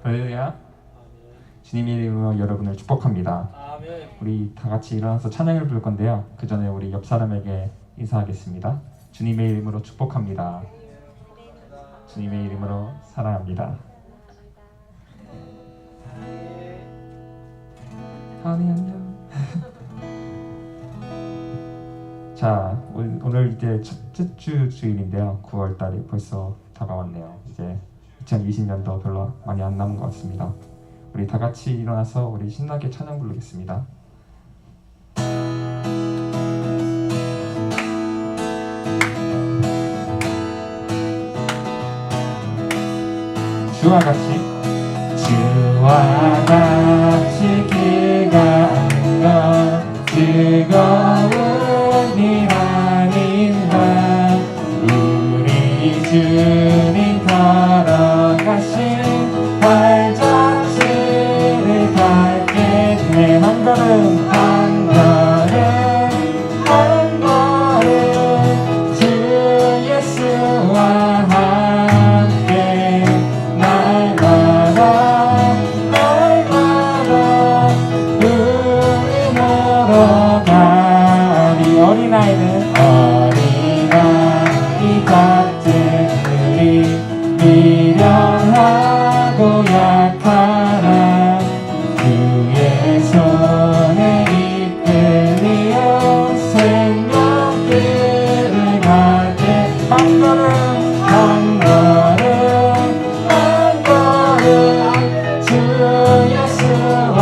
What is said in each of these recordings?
할렐루야. 주님의 이름으로 여러분을 축복합니다. 아멘. 우리 다 같이 일어나서 찬양을 부를 건데요. 그 전에 우리 옆 사람에게 인사하겠습니다. 주님의 이름으로 축복합니다. 주님의 이름으로 사랑합니다. 하니 안녕. 자, 오늘 이제 첫째 주일인데요. 9월 달이 벌써 다가왔네요. 이제 2020년도 별로 많이 안 남은 것 같습니다. 우리 다 같이 일어나서 우리 신나게 찬양 부르겠습니다. 주와 같이 길 가는 것 즐거운 일 아닌가. 우리 주님 걸어가신 발자취를 밟겠네. 한 걸음 한 걸음 주 예수와 함께 날마다 우리 걸어가리. 어린아이 같은 우리 미련하고 약하나 주의 손에 이끌리어 생명길을 가게. 한 걸음 한 걸음 주 예수와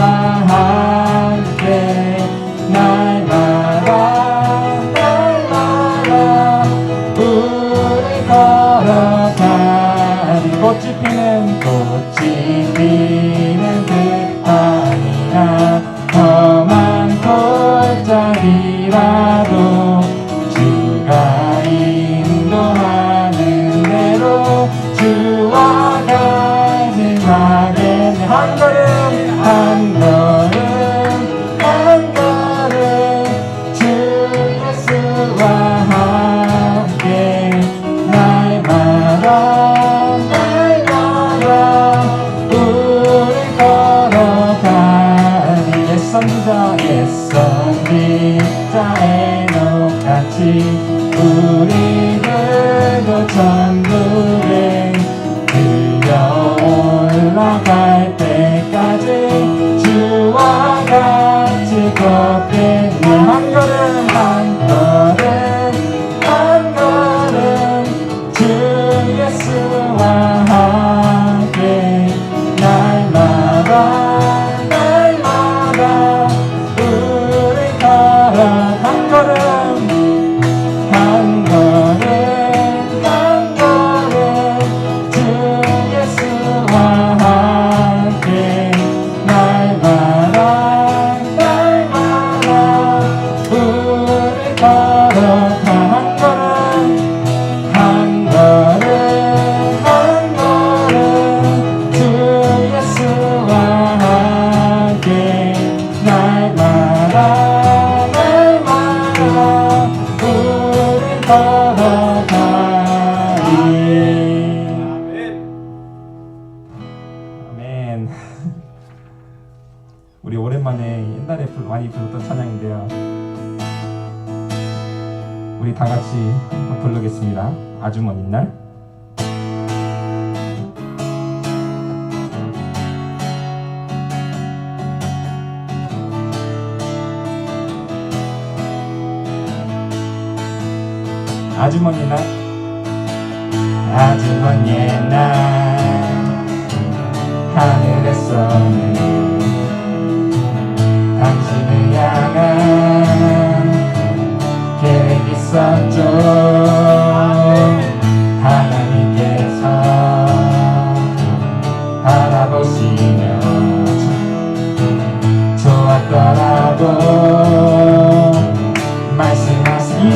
함께 날마다 우리 걸어가리. 꽃이 피는 듯 아니라 험한 골짜기라도 주가 인도하는 대로 주와 같이 가겠네. 한 걸음 한 걸음 주 예수와 함께 날마다 우리 걸어가리. 옛선지자의 녹같이 우리들도 천국에 들려 올라갈 때까지 주와 같이 걷겠네. 한 걸음 한 걸음 주 예수와 함께 날마다 우리 걸어. 한 걸음 주 예수와 함께 날마다 우리 걸어가. 한 걸음 주 예수와 함께 날마다 우리 걸어가리. 아멘. 우리 오랜만에 옛날에 많이 불렀던 찬양인데요. 우리 다 같이 한번 부르겠습니다. 아주 먼 날. 아주 먼 옛날, 아주 먼 옛날 하늘에서는 당신을 향한 계획 있었죠. 하나님께서 바라보시며 좋았더라도 말씀하신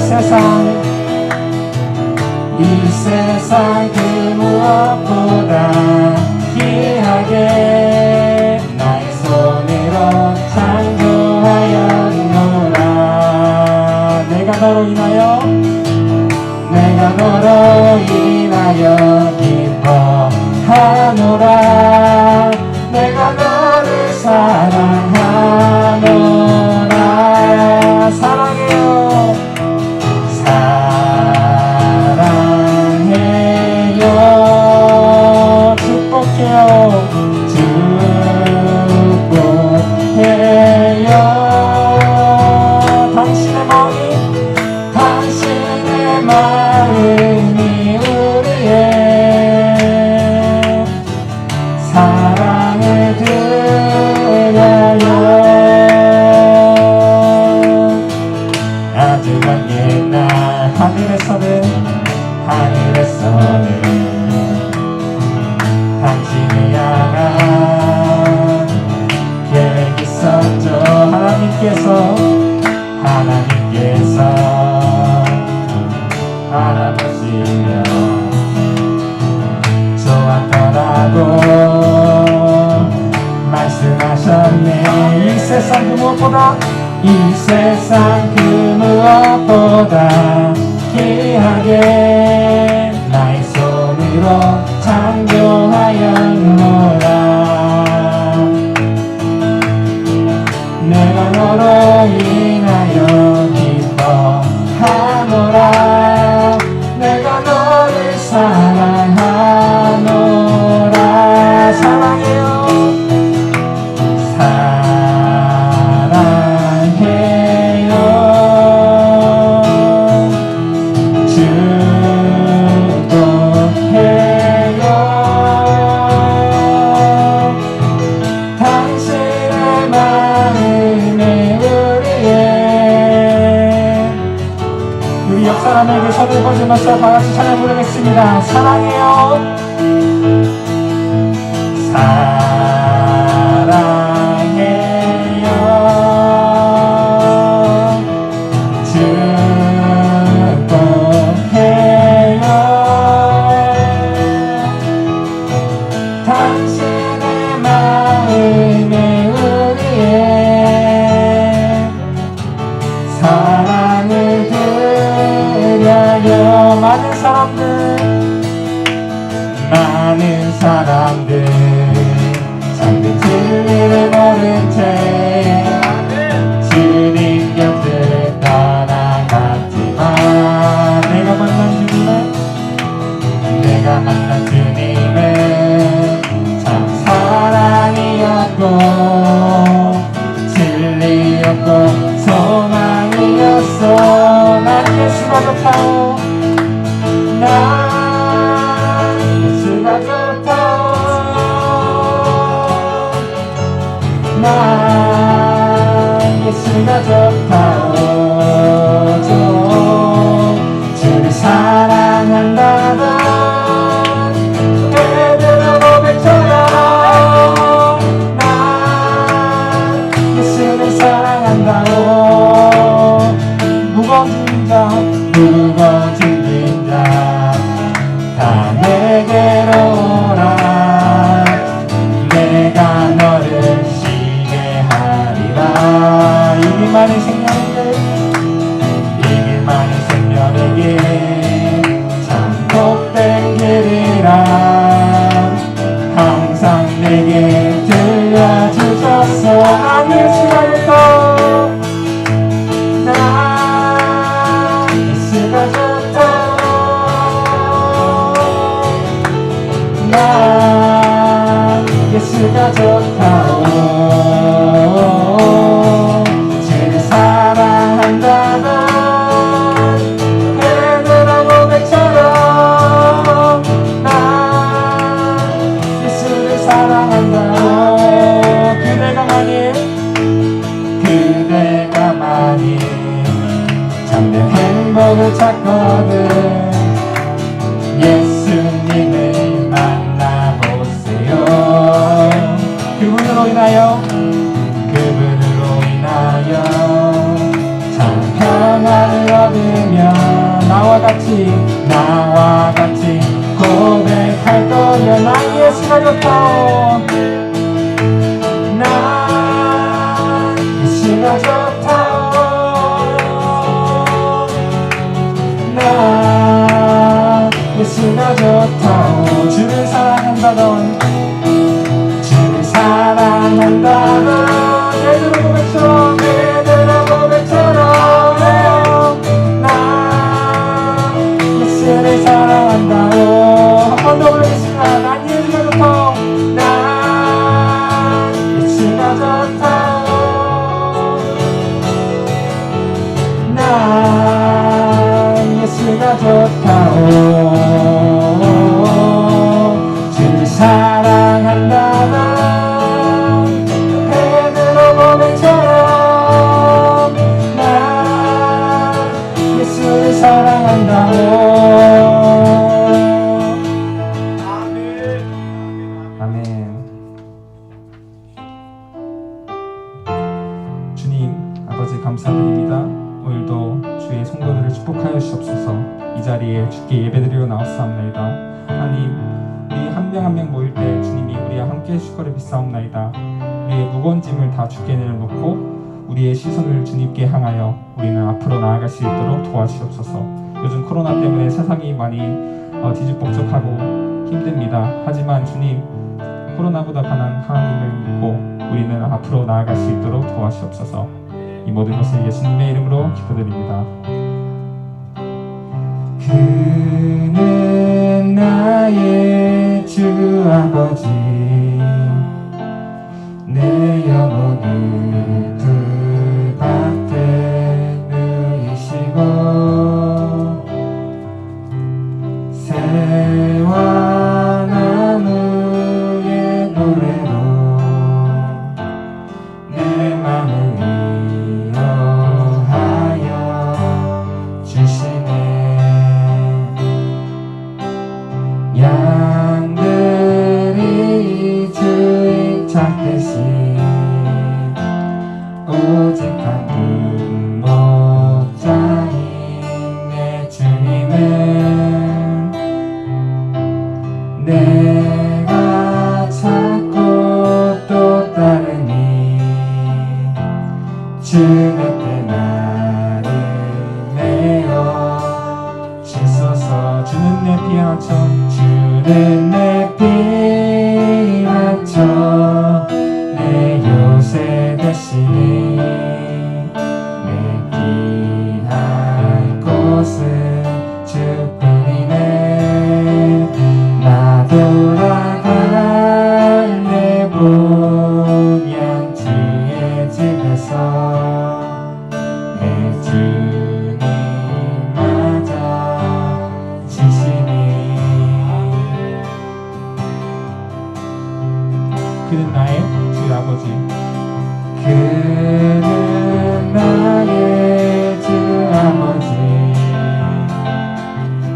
이 세상 그 무엇보다 귀하게 나의 손으로 창조하였노라. 내가 너로 인하여 기뻐하노라. 하나님께서 바라보시며 좋았더라고 말씀하셨네. 이 세상 그 무엇보다, 이 세상 그 무엇보다 귀하게 나의 손으로 창조하였노라. 내가 너로 인하여 기뻐하노라. 내가 너를 사랑하노라. 사랑해요. 사람에게 손을 뻗으면서 다같이 찬양 부르겠습니다. 사랑해요. 사랑해요. 축복해요. 당신의 마음에 우리의 사랑을 많은 사람들 잠든 진리를 모른 채 주님 곁을 떠나갔지만 내가 만난 주님은 참 사랑이었고 진리였고 소망이었어. 난 예수가 좋다오. 난 예수가 좋다오. 난 예수가 좋다오. 주를 사랑한다던 베드로 고백처럼 난 예수를 사랑한다오. 무거워진 자 다 내게로 오라. 내가 너를 쉬게 하리라. 이 길만이 생명에게 참 복된 길이라 항상 내게 들려주셨어. 난 예수가 좋다. 난 예수가 좋다. 난 예수가 좋다오. 주를 사랑한다면 베드로 고백처럼 난 예수를 사랑한다오. 그대가 만일 참된 행복을 찾거든 예수님을 만나보세요. 그분으로 인하여 참 평안을 얻으며 나와 같이 고백할 거면 난 예수가 좋다오. 난 예수가 좋다오. 난 예수가 좋다오. 주를 사랑한다던 베드로 고백처럼 난 예수를 사랑한다오. 한 번 더 부르겠습니다. 난 예수가 좋다오. 난 예수가 좋다오. 난 예수가 좋다오. 주를 사랑한다면 베드로 고백처럼 난 예수를 사랑한다오. 아멘. 주님 아버지, 아버지 감사드립니다. 오늘도 주의 성도들을 축복하여 주옵소서. 이 자리에 주께 예배드리러 나왔사옵나이다. 하나님, 우리 한 명 한 명 모일 때 주님이 우리와 함께 해주실 거를 믿사옵나이다. 우리의 무거운 짐을 다 주께 내려놓고 우리의 시선을 주님께 향하여 우리는 앞으로 나아갈 수 있도록 도와주옵소서. 요즘 코로나 때문에 세상이 많이 뒤죽박죽하고 힘듭니다. 하지만 주님, 코로나보다 강한 하나님을 믿고 우리는 앞으로 나아갈 수 있도록 도와주옵소서. 이 모든 것을 예수님의 이름으로 기도드립니다. 그는 나의 주 아버지, 내 영혼을 불밭에 누이시고 새와 나무의 노래로 내 맘을 위로하여 주시네. 양들이 주인 찾듯이 오직 한 목자인 내 주님은 내가 찾고 또 따르니 주 곁에 나를 메어 주소서. 주는 내 피난처, 주는 내 피난처, 내 요새 되시니 내 피할 곳은 주뿐이네. 나 돌아갈 내 본향 주의 집에서 내 주님 맞아 주시니. 그는 나의 주 아버지, 그는 나의 주 아버지,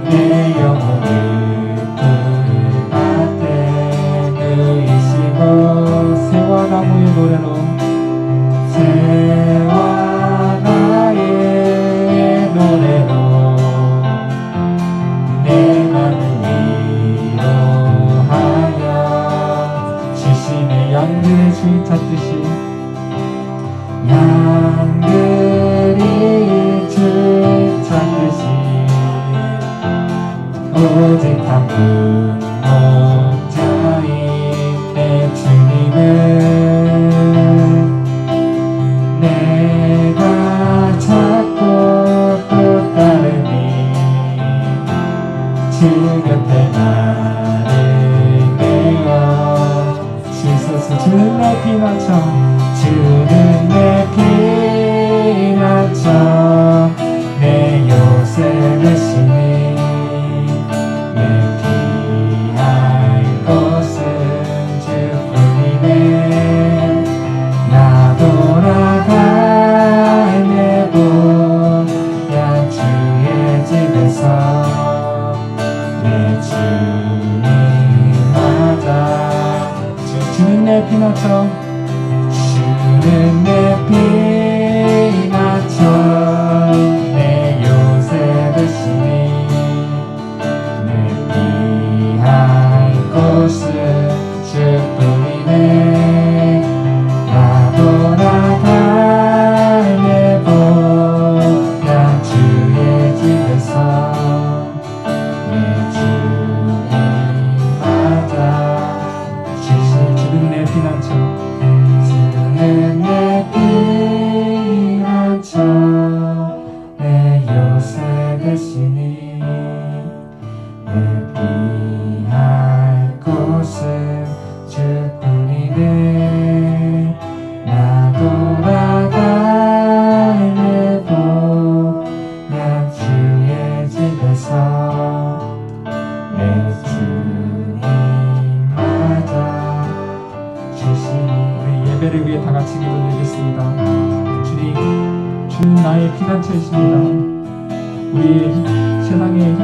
내 영혼을 불밭에 누이시고 새와 나무의 노래로 새와 나의 노래로 내 맘을 위로하여 주시네. 양들의 주인 찾듯이, 양들이 주인 찾듯이 오직 한 분 목자인 내 주님은 내가 찾고 또 따르니 주 곁에 나를 메어 주소서. 주는 내 피난처, 주는 내 피난처, 내 요새 되시니 내 피할 곳은 주뿐이네. 나 돌아갈 내 본향 주의 집에서 내 주님 맞아. 주는 내 피난처, 주는 내 피난처, 내 요새 되시니 내 피할 곳은 주뿐이네. 나 돌아갈 내 본향 주의 집에서 내 주님 맞아 주신. 주는 내 피난처, 주는 내 피난처, 내 요새 되시니 내 피할 곳은 주뿐이네. 나 돌아갈 내 본향 주의 집에서 내 주님 맞아 주시니. 우리 예배를 위해 다 같이 기도드리겠습니다. 주님, 주는 나의 피난처이십니다. 우리의 세상의 힘든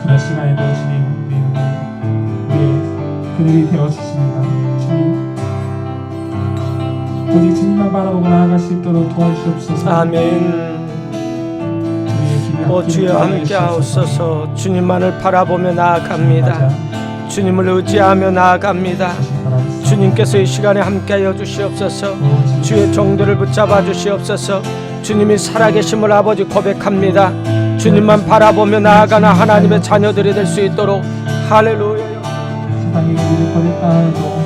그런 시간에도 주님, 우리의 그늘이 되어주십니다. 주님, 또 오직 주님만 바라보고 나아갈 수 있도록 도와주시옵소서. 아멘. 주여 함께 하옵소서. 주님만을 바라보며 나아갑니다. 주님을 의지하며 나아갑니다. 주님께서 이 시간에 함께하여 주시옵소서. 주의 정도를 붙잡아 주시옵소서. 주님이 살아계심을 아버지 고백합니다. 주님만 바라보며 나아가는 하나님의 자녀들이 될 수 있도록. 할렐루야. 세상이 우리를 버렸다 해도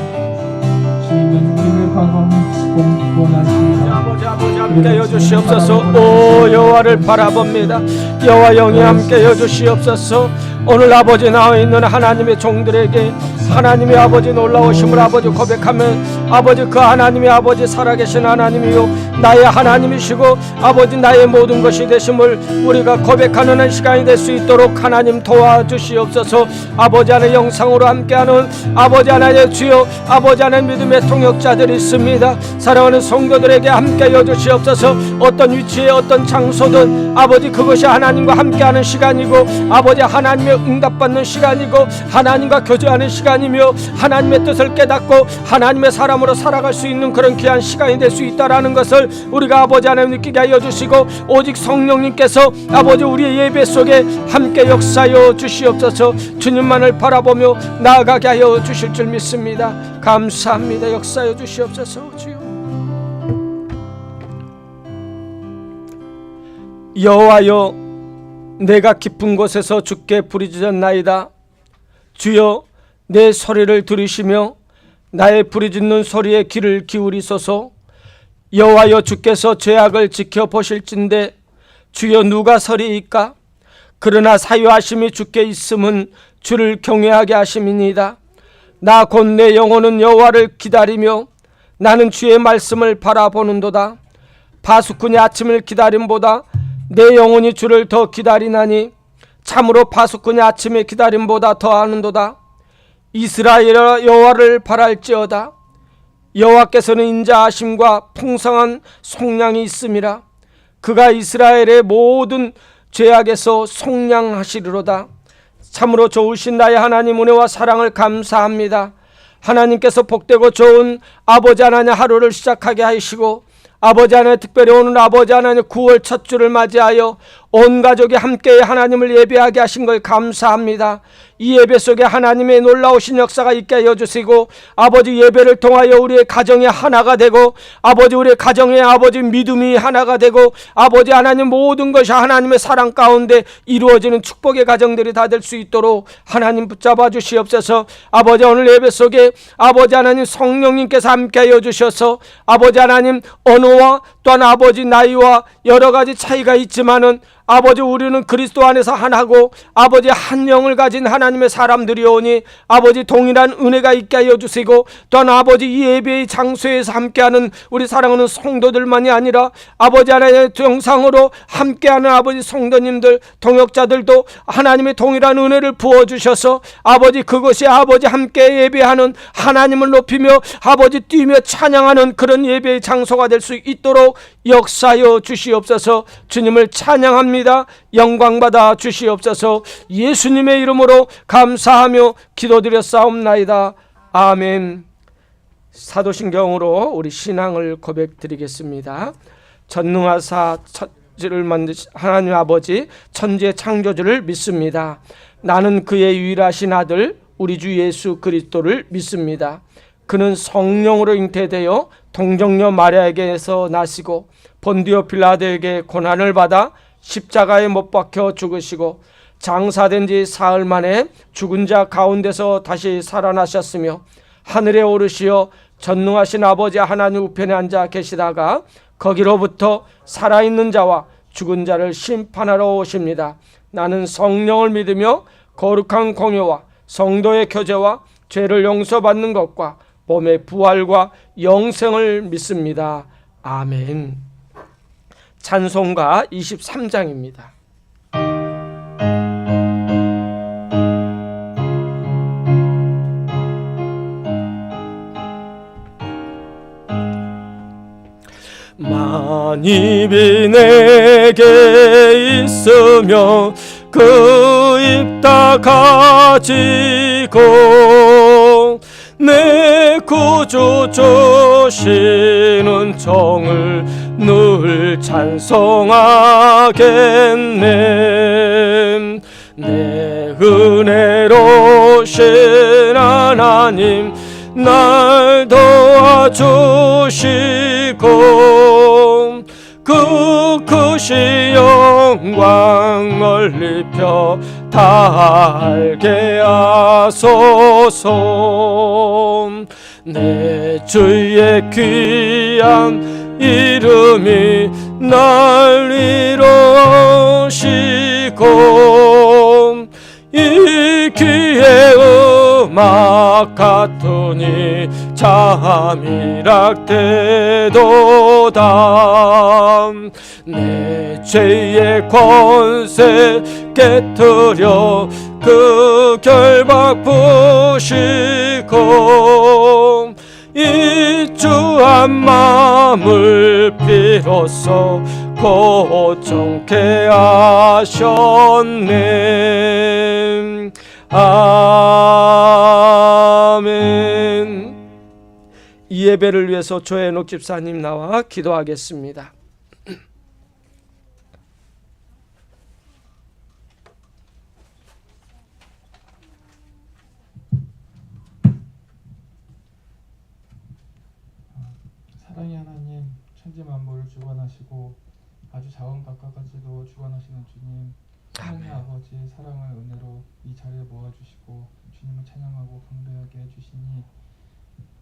주님은 우리를 방법하시고 구원하십니다. 아버지 함께하여 주시옵소서. 오 여호와를 바라봅니다. 여호와 영이 함께하여 주시옵소서. 오늘 아버지 나와 있는 하나님의 종들에게 하나님의 아버지 놀라우심을 아버지 고백하면 아버지 그 하나님이 아버지 살아계신 하나님이요 나의 하나님이시고 아버지 나의 모든 것이 되심을 우리가 고백하는 시간이 될 수 있도록 하나님 도와주시옵소서. 아버지 안에 영상으로 함께하는 아버지 하나님의 주여 아버지 안에 믿음의 통역자들이 있습니다. 사랑하는 성도들에게 함께하여 주시옵소서. 어떤 위치에 어떤 장소든 아버지 그것이 하나님과 함께하는 시간이고 아버지 하나님의 응답받는 시간이고 하나님과 교제하는 시간이며 하나님의 뜻을 깨닫고 하나님의 사람으로 살아갈 수 있는 그런 귀한 시간이 될 수 있다라는 것을 우리가 아버지 하나님 느끼게 하여 주시고 오직 성령님께서 아버지 우리의 예배 속에 함께 역사하여 주시옵소서. 주님만을 바라보며 나아가게 하여 주실 줄 믿습니다. 감사합니다. 역사하여 주시옵소서. 주여 여호와여 내가 깊은 곳에서 주께 부르짖었나이다. 주여 내 소리를 들으시며 나의 부르짖는 소리에 귀를 기울이소서. 여호와여 주께서 죄악을 지켜보실진대 주여 누가 서리이까? 그러나 사유하심이 주께 있음은 주를 경외하게 하심이니이다. 나 곧 내 영혼은 여호와를 기다리며 나는 주의 말씀을 바라보는도다. 파수꾼이 아침을 기다림보다 내 영혼이 주를 더 기다리나니 참으로 파수꾼이 아침의 기다림보다 더하는도다. 이스라엘아 여호와를 바랄지어다. 여호와께서는 인자하심과 풍성한 속량이 있음이라. 그가 이스라엘의 모든 죄악에서 속량하시리로다. 참으로 좋으신 나의 하나님 은혜와 사랑을 감사합니다. 하나님께서 복되고 좋은 아버지 하나님 하루를 시작하게 하시고 아버지 하나님 특별히 오늘 아버지 하나님 9월 첫 주를 맞이하여 온 가족이 함께 하나님을 예배하게 하신 걸 감사합니다. 이 예배 속에 하나님의 놀라우신 역사가 있게 하여 주시고 아버지 예배를 통하여 우리의 가정이 하나가 되고 아버지 우리의 가정의 아버지 믿음이 하나가 되고 아버지 하나님 모든 것이 하나님의 사랑 가운데 이루어지는 축복의 가정들이 다 될 수 있도록 하나님 붙잡아 주시옵소서. 아버지 오늘 예배 속에 아버지 하나님 성령님께서 함께 하여 주셔서 아버지 하나님 언어와 또한 아버지 나이와 여러 가지 차이가 있지만은 아버지 우리는 그리스도 안에서 하나고 아버지 한 영을 가진 하나님의 사람들이오니 아버지 동일한 은혜가 있게 하여 주시고 또한 아버지 이 예배의 장소에서 함께하는 우리 사랑하는 성도들만이 아니라 아버지 하나님의 영상으로 함께하는 아버지 성도님들 동역자들도 하나님의 동일한 은혜를 부어주셔서 아버지 그것이 아버지 함께 예배하는 하나님을 높이며 아버지 뛰며 찬양하는 그런 예배의 장소가 될 수 있도록 역사하여 주시옵소서. 주님을 찬양합니다. 영광받아 주시옵소서. 예수님의 이름으로 감사하며 기도드렸사옵나이다. 아멘. 사도신경으로 우리 신앙을 고백드리겠습니다. 전능하사 천지를 만드신 하나님 아버지 천지의 창조주를 믿습니다. 나는 그의 유일하신 아들 우리 주 예수 그리스도를 믿습니다. 그는 성령으로 잉태되어 동정녀 마리아에게서 나시고 본디오 빌라도에게 고난을 받아 십자가에 못 박혀 죽으시고 장사된 지 사흘 만에 죽은 자 가운데서 다시 살아나셨으며 하늘에 오르시어 전능하신 아버지 하나님 우편에 앉아 계시다가 거기로부터 살아있는 자와 죽은 자를 심판하러 오십니다. 나는 성령을 믿으며 거룩한 공효와 성도의 교제와 죄를 용서받는 것과 몸의 부활과 영생을 믿습니다. 아멘. 찬송가 23장입니다. 만입이 내게 있으며 그 입 다 가지고 내 구주 주시는 정을 늘 찬송하겠네. 내 은혜로신 하나님 날 도와주시고 그 크신 영광 멀리 펴 다 알게 하소서. 내 주의 귀한 이름이 날 이루시고 이 귀의 음악 같으니 잠이락되도다. 내 죄의 권세 깨뜨려 그 결박 부시고 이 주한 마음을 비로소 고정케 하셨네. 아멘. 이 예배를 위해서 조혜녹 집사님 나와 기도하겠습니다. 사랑의 하나님, 천지 만물을 주관하시고 아주 자원 각각까지도 주관하시는 주님, 하나님 아버지 사랑을 은혜로 이 자리에 모아주시고 주님을 찬양하고 경배하게 해주시니,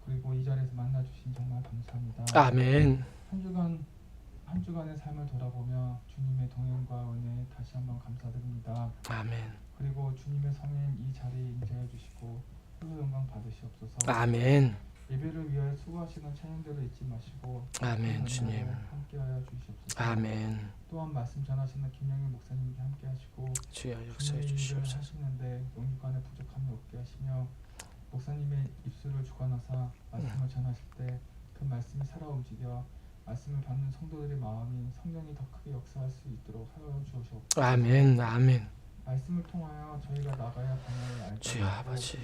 그리고 이 자리에서 만나주신 정말 감사합니다. 아멘. 한 주간의 삶을 돌아보며 주님의 동행과 은혜 다시 한번 감사드립니다. 아멘. 그리고 주님의 성인 이 자리에 임재해 주시고 홀로 영광 받으시옵소서. 아멘. 예배를 위하여 수고하시는 찬양들을 잊지 마시고 아멘. 주님 함께하여 주시옵소서. 아멘. 또한 말씀 전하시는 김영희 목사님께 함께하시고 주여 역사해 주님의 일을 주시옵소서. 하시는데 영육간에 부족함이 없게 하시며 목사님의 입술을 주관하사 말씀을 전하실 때 그 말씀이 살아 움직여 말씀을 받는 성도들의 마음이 성령이 더 크게 역사할 수 있도록 하여 주시옵소서. 아멘. 아멘. 말씀을 통하여 저희가 나가야 방향을 알게 주여 하시고 아버지.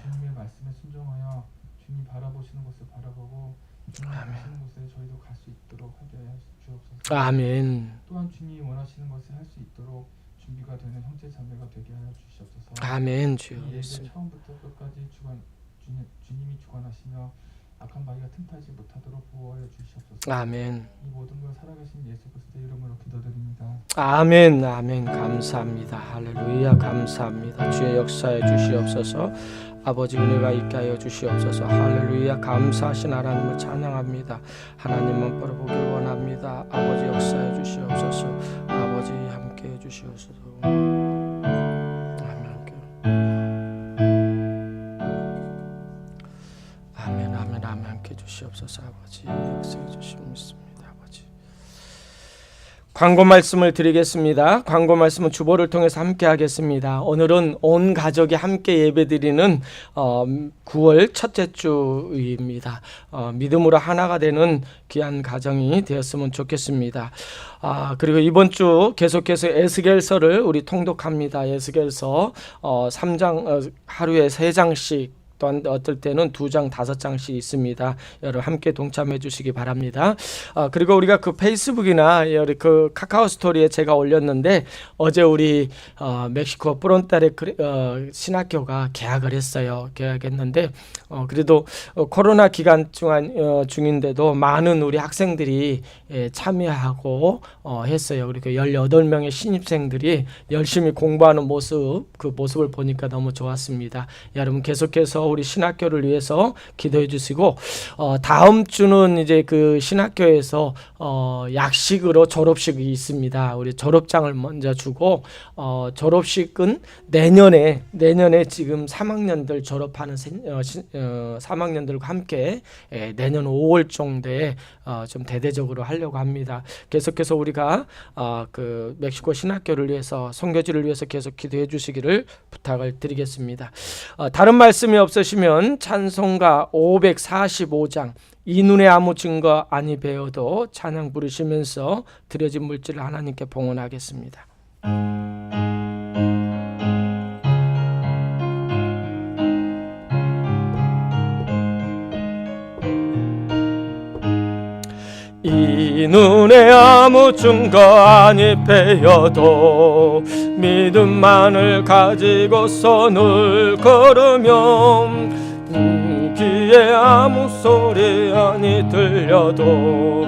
주님의 말씀에 순종하여 주님 바라보시는 곳을 바라보고 주님 가시는 곳에 저희도 갈 수 있도록 하게 하여 주옵소서. 아멘. 또한 주님이 원하시는 것을 할 수 있도록 준비가 되는 형제 자매가 되게 하여 주시옵소서. 아멘. 주여 이 예배 예수. 처음부터 끝까지 주님이 주관하시며 악한 마귀가 틈타지 못하도록 보호하여 주시옵소서. 아멘. 이 모든 걸 살아계신 예수 그리스도의 이름으로 기도드립니다. 아멘. 아멘. 감사합니다. 할렐루야. 감사합니다. 주의 역사에 주시옵소서. 아버지 은혜가 있게 하여 주시옵소서. 할렐루야. 감사하신 하나님을 찬양합니다. 하나님만 바라보길 원합니다. 아버지 역사해 주시옵소서. 아버지 함께 해 주시옵소서. 아멘. 아멘. 아멘. 함께 해 주시옵소서. 아버지 역사해 주시옵소서. 아버지. 광고 말씀을 드리겠습니다. 광고 말씀은 주보를 통해서 함께 하겠습니다. 오늘은 온 가족이 함께 예배드리는 9월 첫째 주입니다. 믿음으로 하나가 되는 귀한 가정이 되었으면 좋겠습니다. 그리고 이번 주 계속해서 에스겔서를 우리 통독합니다. 에스겔서 3장 하루에 3장씩, 또한 어떨 때는 2장, 5장씩 있습니다. 여러분 함께 동참해 주시기 바랍니다. 그리고 우리가 그 페이스북이나 그 카카오 스토리에 제가 올렸는데, 어제 우리 멕시코 프론타레 신학교가 개학을 했어요. 개학했는데 그래도 코로나 기간 중인데도 많은 우리 학생들이 참여하고 했어요. 그리고 18명의 신입생들이 열심히 공부하는 모습, 그 모습을 보니까 너무 좋았습니다. 여러분 계속해서 우리 신학교를 위해서 기도해 주시고, 다음 주는 이제 그 신학교에서 약식으로 졸업식이 있습니다. 우리 졸업장을 먼저 주고, 졸업식은 내년에 지금 3학년들 졸업하는 3학년들과 함께 내년 5월 정도에 좀 대대적으로 하려고 합니다. 계속해서 우리가 그 멕시코 신학교를 위해서, 선교지를 위해서 계속 기도해 주시기를 부탁을 드리겠습니다. 다른 말씀이 없으시면 찬송가 545장 이 눈에 아무 증거 아니 배워도 찬양 부르시면서 드려진 물질을 하나님께 봉헌하겠습니다. 눈에 아무 증거 아니 패여도 믿음만을 가지고서 늘 걸으면 귀에 아무 소리 아니 들려도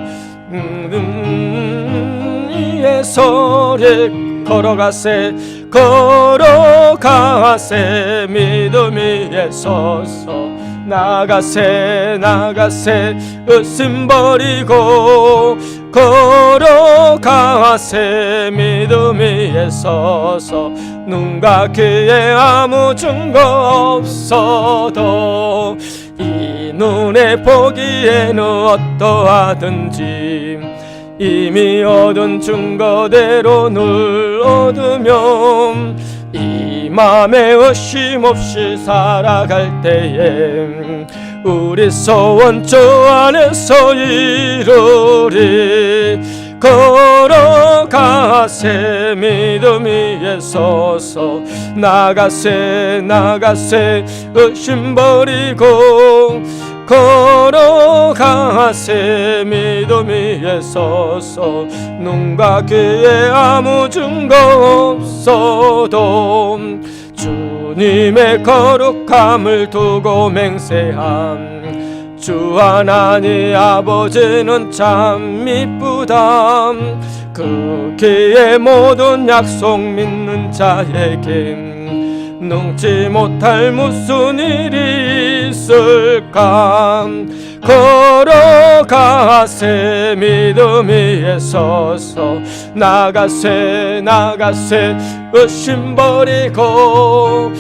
이의 소리 걸어가세 믿음 위에 서서 나가세 의심 버리고 걸어가세 믿음 위에 서서 눈과 귀에 아무 증거 없어도 이 눈에 보기에는 어떠하든지 이미 얻은 증거대로 늘 얻으면 이 맘에 의심 없이 살아갈 때에 우리 소원 저 안에서 이루리 걸어가세 믿음 위에 서서 나가세 의심 버리고 걸어가세 믿음 위에 서서 눈과 귀에 아무 증거 없어도 주님의 거룩함을 두고 맹세함 주 하나님 아버지는 참 이쁘다 그 길의 모든 약속 믿는 자에게 능치 못할 무슨 일이 있을까 걸어가세 믿음 위에 서서 나가세 의심 버리고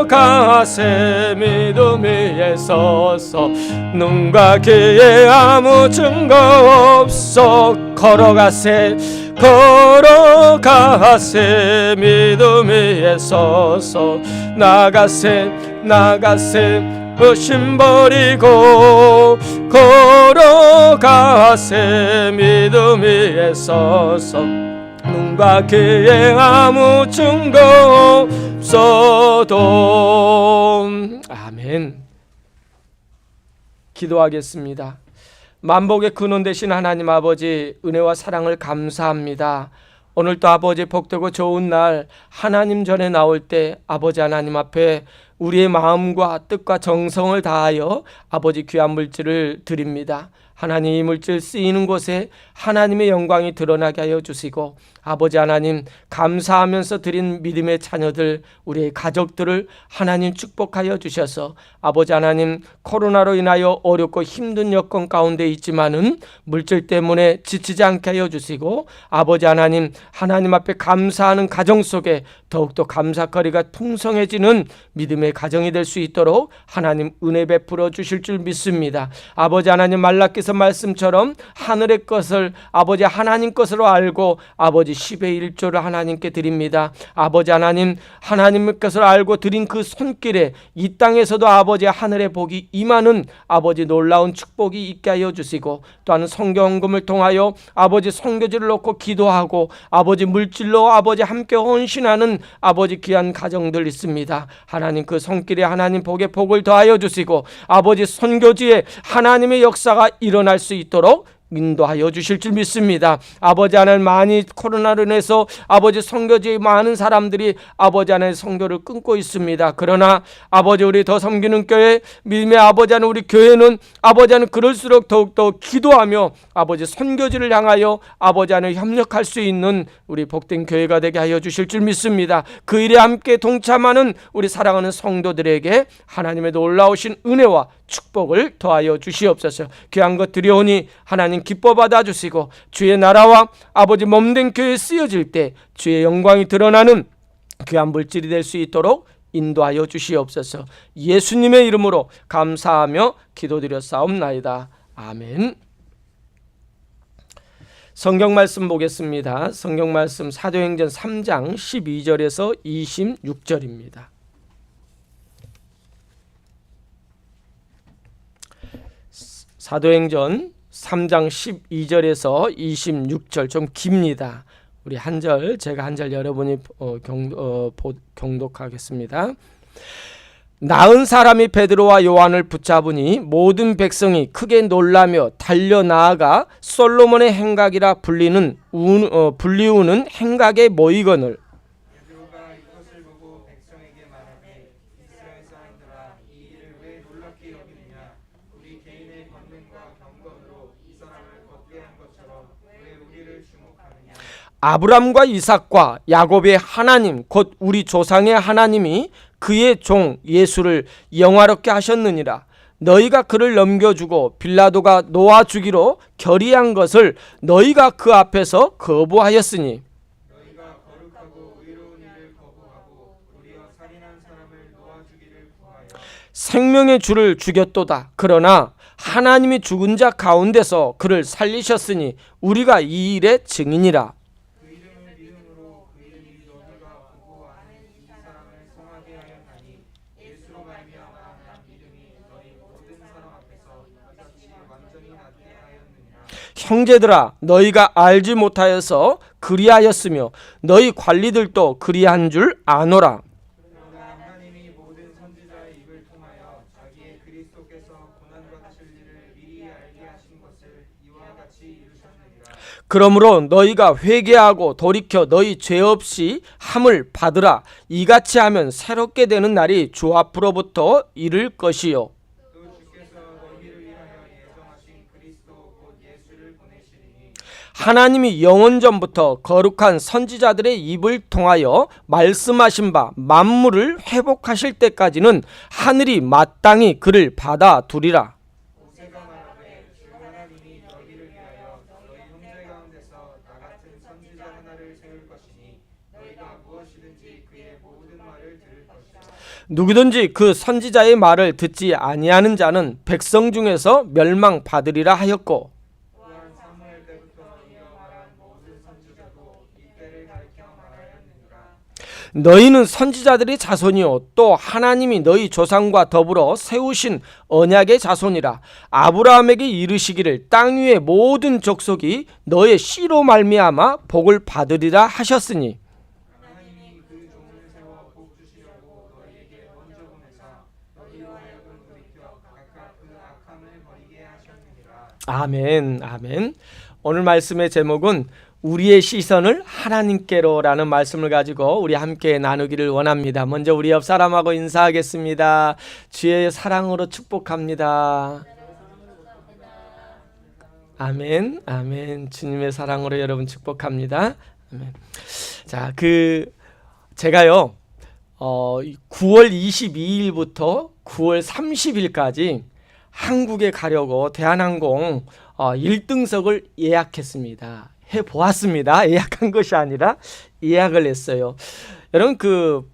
걸어가세 믿음 위에 서서 눈과 귀에 아무 증거 없어 걸어가세 믿음 위에 서서 나가세 의심 버리고 걸어가세 믿음 위에 서서 눈과 귀에 아무 증거 없어도 아멘. 기도하겠습니다. 만복의 근원 되신 하나님 아버지 은혜와 사랑을 감사합니다. 오늘도 아버지 복되고 좋은 날 하나님 전에 나올 때 아버지 하나님 앞에 우리의 마음과 뜻과 정성을 다하여 아버지 귀한 물질을 드립니다. 하나님 이 물질 쓰이는 곳에 하나님의 영광이 드러나게 하여 주시고 아버지 하나님 감사하면서 드린 믿음의 자녀들 우리의 가족들을 하나님 축복하여 주셔서 아버지 하나님 코로나로 인하여 어렵고 힘든 여건 가운데 있지만은 물질 때문에 지치지 않게 하여 주시고 아버지 하나님 앞에 감사하는 가정 속에 더욱더 감사거리가 풍성해지는 믿음의 가정이 될 수 있도록 하나님 은혜 베풀어 주실 줄 믿습니다. 아버지 하나님 말라기서 말씀처럼 하늘의 것을 아버지 하나님 것으로 알고 아버지 10의 1조를 하나님께 드립니다. 아버지 하나님의 것을 알고 드린 그 손길에 이 땅에서도 아버지 하늘의 복이 임하는 아버지 놀라운 축복이 있게 하여 주시고 또한 성경금을 통하여 아버지 선교지를 놓고 기도하고 아버지 물질로 아버지 함께 헌신하는 아버지 귀한 가정들 있습니다. 하나님 그 손길에 하나님 복에 복을 더하여 주시고 아버지 선교지에 하나님의 역사가 일어날 수 있도록 인도하여 주실 줄 믿습니다. 아버지 하나님 많이 코로나로 인해서 아버지 선교지에 많은 사람들이 아버지 하나님 선교를 끊고 있습니다. 그러나 아버지 우리 더 섬기는 교회 믿음의 아버지 하나님 우리 교회는 아버지 하나님 그럴수록 더욱더 기도하며 아버지 선교지를 향하여 아버지 하나님 협력할 수 있는 우리 복된 교회가 되게 하여 주실 줄 믿습니다. 그 일에 함께 동참하는 우리 사랑하는 성도들에게 하나님의 놀라우신 은혜와 축복을 더하여 주시옵소서. 귀한 것 드려오니 하나님 기뻐 받아주시고 주의 나라와 아버지 몸된 교회에 쓰여질 때 주의 영광이 드러나는 귀한 물질이 될 수 있도록 인도하여 주시옵소서. 예수님의 이름으로 감사하며 기도드렸사옵나이다. 아멘. 성경 말씀 보겠습니다. 성경 말씀 사도행전 3장 12절에서 26절입니다. 사도행전 3장 12절에서 26절 좀 깁니다. 우리 한 절 제가 한 절 여러분이 경독하겠습니다. 나은 사람이 베드로와 요한을 붙잡으니 모든 백성이 크게 놀라며 달려 나아가 솔로몬의 행각이라 불리우는 행각에 모이거늘. 베드로가 이것을 보고 백성에게 말하되 이스라엘 사람들아 이 일을 왜 놀랍게 여기느냐 우리 개인의 권능과 경건으로 이 사람을 걷게 한 것처럼 왜 우리를 주목하느냐. 아브람과 이삭과 야곱의 하나님 곧 우리 조상의 하나님이 그의 종 예수를 영화롭게 하셨느니라. 너희가 그를 넘겨주고 빌라도가 놓아 주기로 결의한 것을 너희가 그 앞에서 거부하였으니 너희가 거룩하고 의로운 일을 거부하고 도리어 살인한 사람을 놓아주기를 구하여 생명의 주를 죽였도다. 그러나 하나님이 죽은 자 가운데서 그를 살리셨으니 우리가 이 일의 증인이라. 그 이름을 믿음으로 그 이름이 너희가 보고 아는 이 사람을 성하게 하였나니 예수로 말미암아 난 믿음이 너희 모든 사람 앞에서 이같이 완전히 낫게 하였느니라. 형제들아 너희가 알지 못하여서 그리하였으며 너희 관리들도 그리한 줄 아노라. 그러나 하나님이 모든 선지자의 입을 통하여 자기의 그리스도께서 고난받으실 일을 미리 알게 하신 것을 이와 같이 이루셨느니라. 그러므로 너희가 회개하고 돌이켜 너희 죄 없이 함을 받으라. 이같이 하면 새롭게 되는 날이 주 앞으로부터 이를 것이요. 또 주께서 너희를 위하여 예정하신 그리스도 곧 예수를 보내시리니 하나님이 영원전부터 거룩한 선지자들의 입을 통하여 말씀하신 바 만물을 회복하실 때까지는 하늘이 마땅히 그를 받아두리라. 모세가 말하되 주 하나님이 너희를 위하여 너희 형제 가운데서 나 같은 선지자 하나를 세울 것이니 너희가 무엇이든지 그의 모든 말을 들을 것이라. 누구든지 그 선지자의 말을 듣지 아니하는 자는 백성 중에서 멸망받으리라 하였고 또한 사무엘 때부터 이어 말한 모든 선지자도 이 때를 가리켜 말하였느니라. 너희는 선지자들의 자손이요 또 하나님이 너희 조상과 더불어 세우신 언약의 자손이라. 아브라함에게 이르시기를 땅 위의 모든 족속이 너의 씨로 말미암아 복을 받으리라 하셨으니 하나님이 그 종을 세워 복 주시려고 너희에게 먼저 보내사 너희로 하여금 돌이켜 각각 그 악함을 버리게 하셨느니라. 아멘 아멘. 오늘 말씀의 제목은 우리의 시선을 하나님께로라는 말씀을 가지고 우리 함께 나누기를 원합니다. 먼저 우리 옆 사람하고 인사하겠습니다. 주의 사랑으로 축복합니다. 아멘 아멘. 주님의 사랑으로 여러분 축복합니다. 아멘. 자, 제가요 9월 22일부터 9월 30일까지 한국에 가려고 대한항공 1등석을 예약했습니다. 해보았습니다. 예약한 것이 아니라 예약을 했어요. 여러분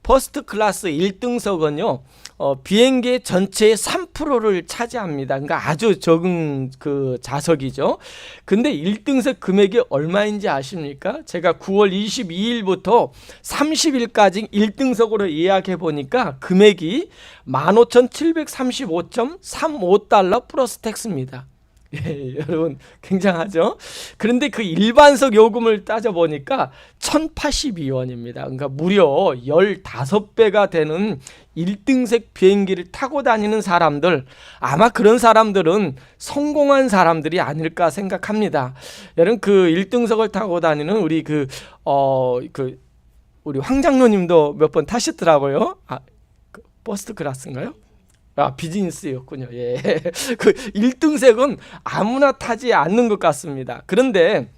퍼스트 클래스 1등석은요 비행기 전체의 3%를 차지합니다. 그러니까 아주 적은 좌석이죠. 근데 1등석 금액이 얼마인지 아십니까? 제가 9월 22일부터 30일까지 1등석으로 예약해 보니까 금액이 15,735.35달러 플러스 텍스입니다. 예, 여러분 굉장하죠? 그런데 그 일반석 요금을 따져보니까 1,082원입니다. 그러니까 무려 15배가 되는 1등석 비행기를 타고 다니는 사람들, 아마 그런 사람들은 성공한 사람들이 아닐까 생각합니다. 여러분 1등석을 타고 다니는 우리 우리 황장로님도 몇 번 타셨더라고요. 퍼스트 클래스인가요? 비즈니스였군요. 예. 1등석은 아무나 타지 않는 것 같습니다. 그런데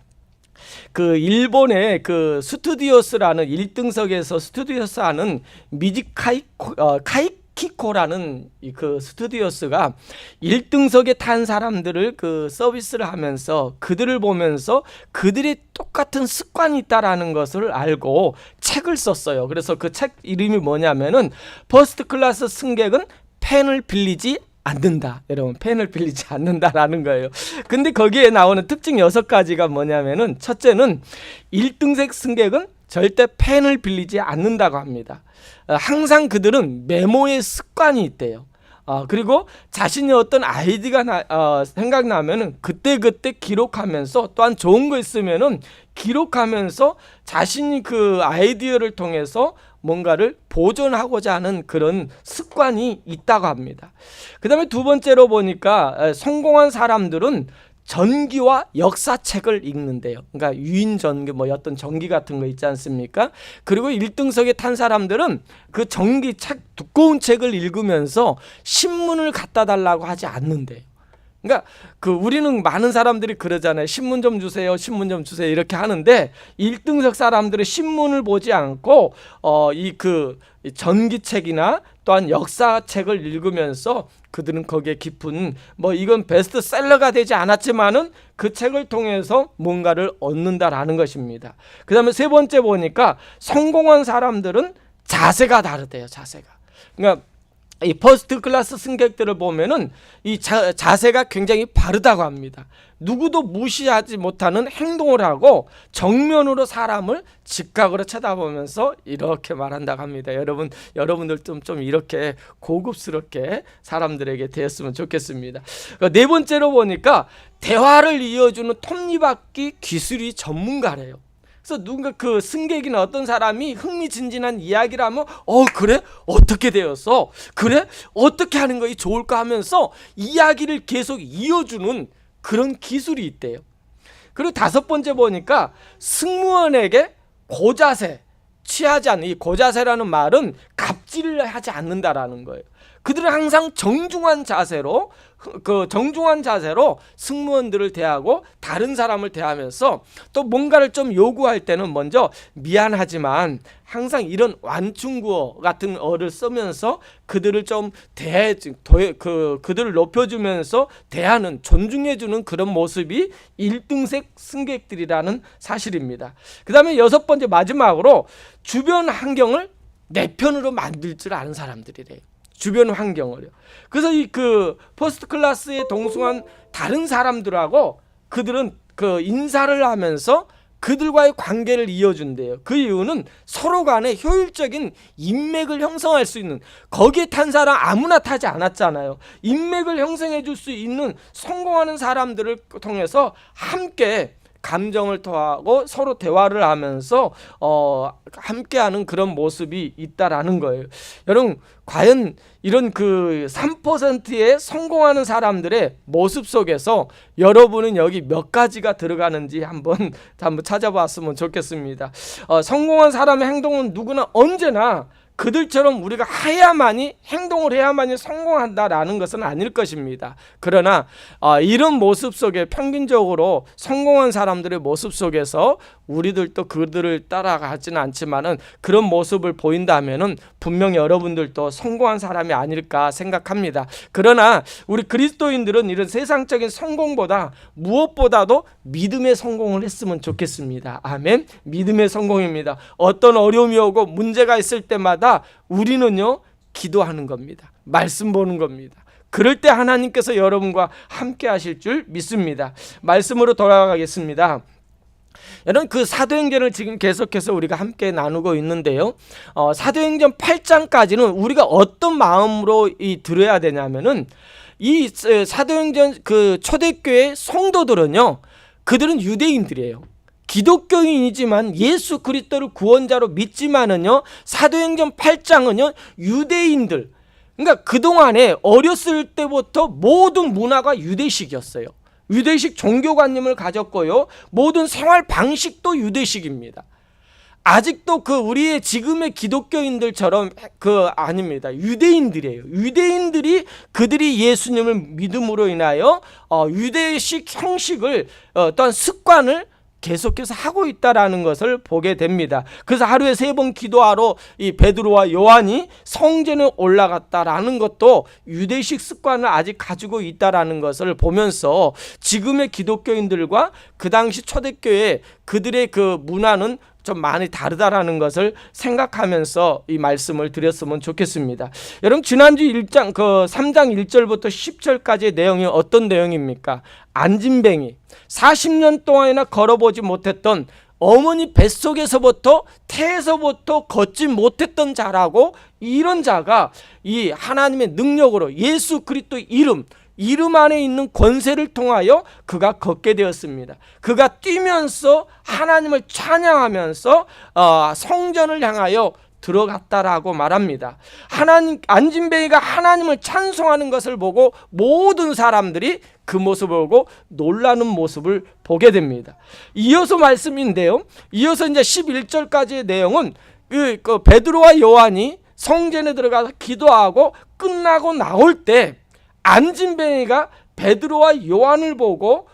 일본의 스튜디오스라는 1등석에서 스튜디오스 하는 카이키코라는 스튜디오스가 1등석에 탄 사람들을 서비스를 하면서 그들을 보면서 그들이 똑같은 습관이 있다라는 것을 알고 책을 썼어요. 그래서 그 책 이름이 뭐냐면은 퍼스트 클래스 승객은 펜을 빌리지 않는다. 여러분 펜을 빌리지 않는다라는 거예요. 근데 거기에 나오는 특징 6가지가 뭐냐면은 첫째는 1등석 승객은 절대 펜을 빌리지 않는다고 합니다. 항상 그들은 메모의 습관이 있대요. 그리고 자신이 어떤 아이디가 생각나면은 그때그때 기록하면서, 또한 좋은 거 있으면은 기록하면서 자신이 그 아이디어를 통해서 뭔가를 보존하고자 하는 그런 습관이 있다고 합니다. 그 다음에 두 번째로 보니까 성공한 사람들은 전기와 역사책을 읽는데요. 그러니까 유인전기, 뭐 어떤 전기 같은 거 있지 않습니까? 그리고 1등석에 탄 사람들은 그 전기책, 두꺼운 책을 읽으면서 신문을 갖다 달라고 하지 않는데요. 그러니까 우리는 많은 사람들이 그러잖아요. 신문 좀 주세요, 신문 좀 주세요, 이렇게 하는데 1등석 사람들은 신문을 보지 않고 이 전기책이나 또한 역사책을 읽으면서 그들은 거기에 깊은, 뭐 이건 베스트셀러가 되지 않았지만은 그 책을 통해서 뭔가를 얻는다라는 것입니다. 그 다음에 세 번째 보니까 성공한 사람들은 자세가 다르대요. 자세가. 그러니까 이 퍼스트 클래스 승객들을 보면은 이 자세가 굉장히 바르다고 합니다. 누구도 무시하지 못하는 행동을 하고 정면으로 사람을 직각으로 쳐다보면서 이렇게 말한다고 합니다. 여러분들 좀 이렇게 고급스럽게 사람들에게 대했으면 좋겠습니다. 네 번째로 보니까 대화를 이어주는 톱니바퀴 기술이 전문가래요. 그래서 누군가 그 승객이나 어떤 사람이 흥미진진한 이야기를 하면 그래? 어떻게 되었어? 그래? 어떻게 하는 것이 좋을까 하면서 이야기를 계속 이어주는 그런 기술이 있대요. 그리고 다섯 번째 보니까 승무원에게 고자세 취하지 않는, 이 고자세라는 말은 갑질을 하지 않는다라는 거예요. 그들은 항상 정중한 자세로 승무원들을 대하고 다른 사람을 대하면서 또 뭔가를 좀 요구할 때는 먼저 미안하지만 항상 이런 완충구어 같은 어를 쓰면서 그들을 좀 그들을 높여주면서 대하는, 존중해주는 그런 모습이 1등색 승객들이라는 사실입니다. 그 다음에 여섯 번째 마지막으로 주변 환경을 내 편으로 만들 줄 아는 사람들이래요. 주변 환경을요. 그래서 이 퍼스트 클래스에 동승한 다른 사람들하고 그들은 인사를 하면서 그들과의 관계를 이어준대요. 그 이유는 서로 간에 효율적인 인맥을 형성할 수 있는, 거기에 탄 사람 아무나 타지 않았잖아요. 인맥을 형성해 줄 수 있는 성공하는 사람들을 통해서 함께 감정을 토하고 서로 대화를 하면서 함께하는 그런 모습이 있다라는 거예요. 여러분, 과연 이런 3%의 성공하는 사람들의 모습 속에서 여러분은 여기 몇 가지가 들어가는지 한번 찾아봤으면 좋겠습니다. 성공한 사람의 행동은 누구나 언제나 그들처럼 우리가 행동을 해야만이 성공한다라는 것은 아닐 것입니다. 그러나 이런 모습 속에 평균적으로 성공한 사람들의 모습 속에서 우리들도 그들을 따라가지는 않지만은 그런 모습을 보인다면은 분명히 여러분들도 성공한 사람이 아닐까 생각합니다. 그러나 우리 그리스도인들은 이런 세상적인 성공보다 무엇보다도 믿음의 성공을 했으면 좋겠습니다. 아멘. 믿음의 성공입니다. 어떤 어려움이 오고 문제가 있을 때마다 우리는요 기도하는 겁니다. 말씀 보는 겁니다. 그럴 때 하나님께서 여러분과 함께 하실 줄 믿습니다. 말씀으로 돌아가겠습니다. 여러분, 사도행전을 지금 계속해서 우리가 함께 나누고 있는데요. 사도행전 8장까지는 우리가 어떤 마음으로 들어야 되냐면은 이 사도행전 초대교회 성도들은요, 그들은 유대인들이에요. 기독교인이지만 예수 그리스도를 구원자로 믿지만은요, 사도행전 8장은요 유대인들, 그러니까 그동안에 어렸을 때부터 모든 문화가 유대식이었어요. 유대식 종교관념을 가졌고요, 모든 생활 방식도 유대식입니다. 아직도 우리의 지금의 기독교인들처럼 아닙니다. 유대인들이에요. 유대인들이 그들이 예수님을 믿음으로 인하여 유대식 형식을 또한 습관을 계속해서 하고 있다라는 것을 보게 됩니다. 그래서 하루에 3번 기도하러 이 베드로와 요한이 성전에 올라갔다라는 것도 유대식 습관을 아직 가지고 있다라는 것을 보면서 지금의 기독교인들과 그 당시 초대교회 그들의 문화는 좀 많이 다르다라는 것을 생각하면서 이 말씀을 드렸으면 좋겠습니다. 여러분, 지난주 3장 1절부터 10절까지의 내용이 어떤 내용입니까? 안진뱅이, 40년 동안이나 걸어보지 못했던 어머니 뱃속에서부터 태에서부터 걷지 못했던 자라고, 이런 자가 이 하나님의 능력으로 예수 그리스도의 이름 안에 있는 권세를 통하여 그가 걷게 되었습니다. 그가 뛰면서 하나님을 찬양하면서 성전을 향하여 들어갔다라고 말합니다. 안진뱅이가 하나님을 찬송하는 것을 보고 모든 사람들이 그 모습을 보고 놀라는 모습을 보게 됩니다. 이어서 말씀인데요, 이어서 이제 11절까지의 내용은 그 베드로와 요한이 성전에 들어가서 기도하고 끝나고 나올 때 안진뱅이가 베드로와 요한을 보고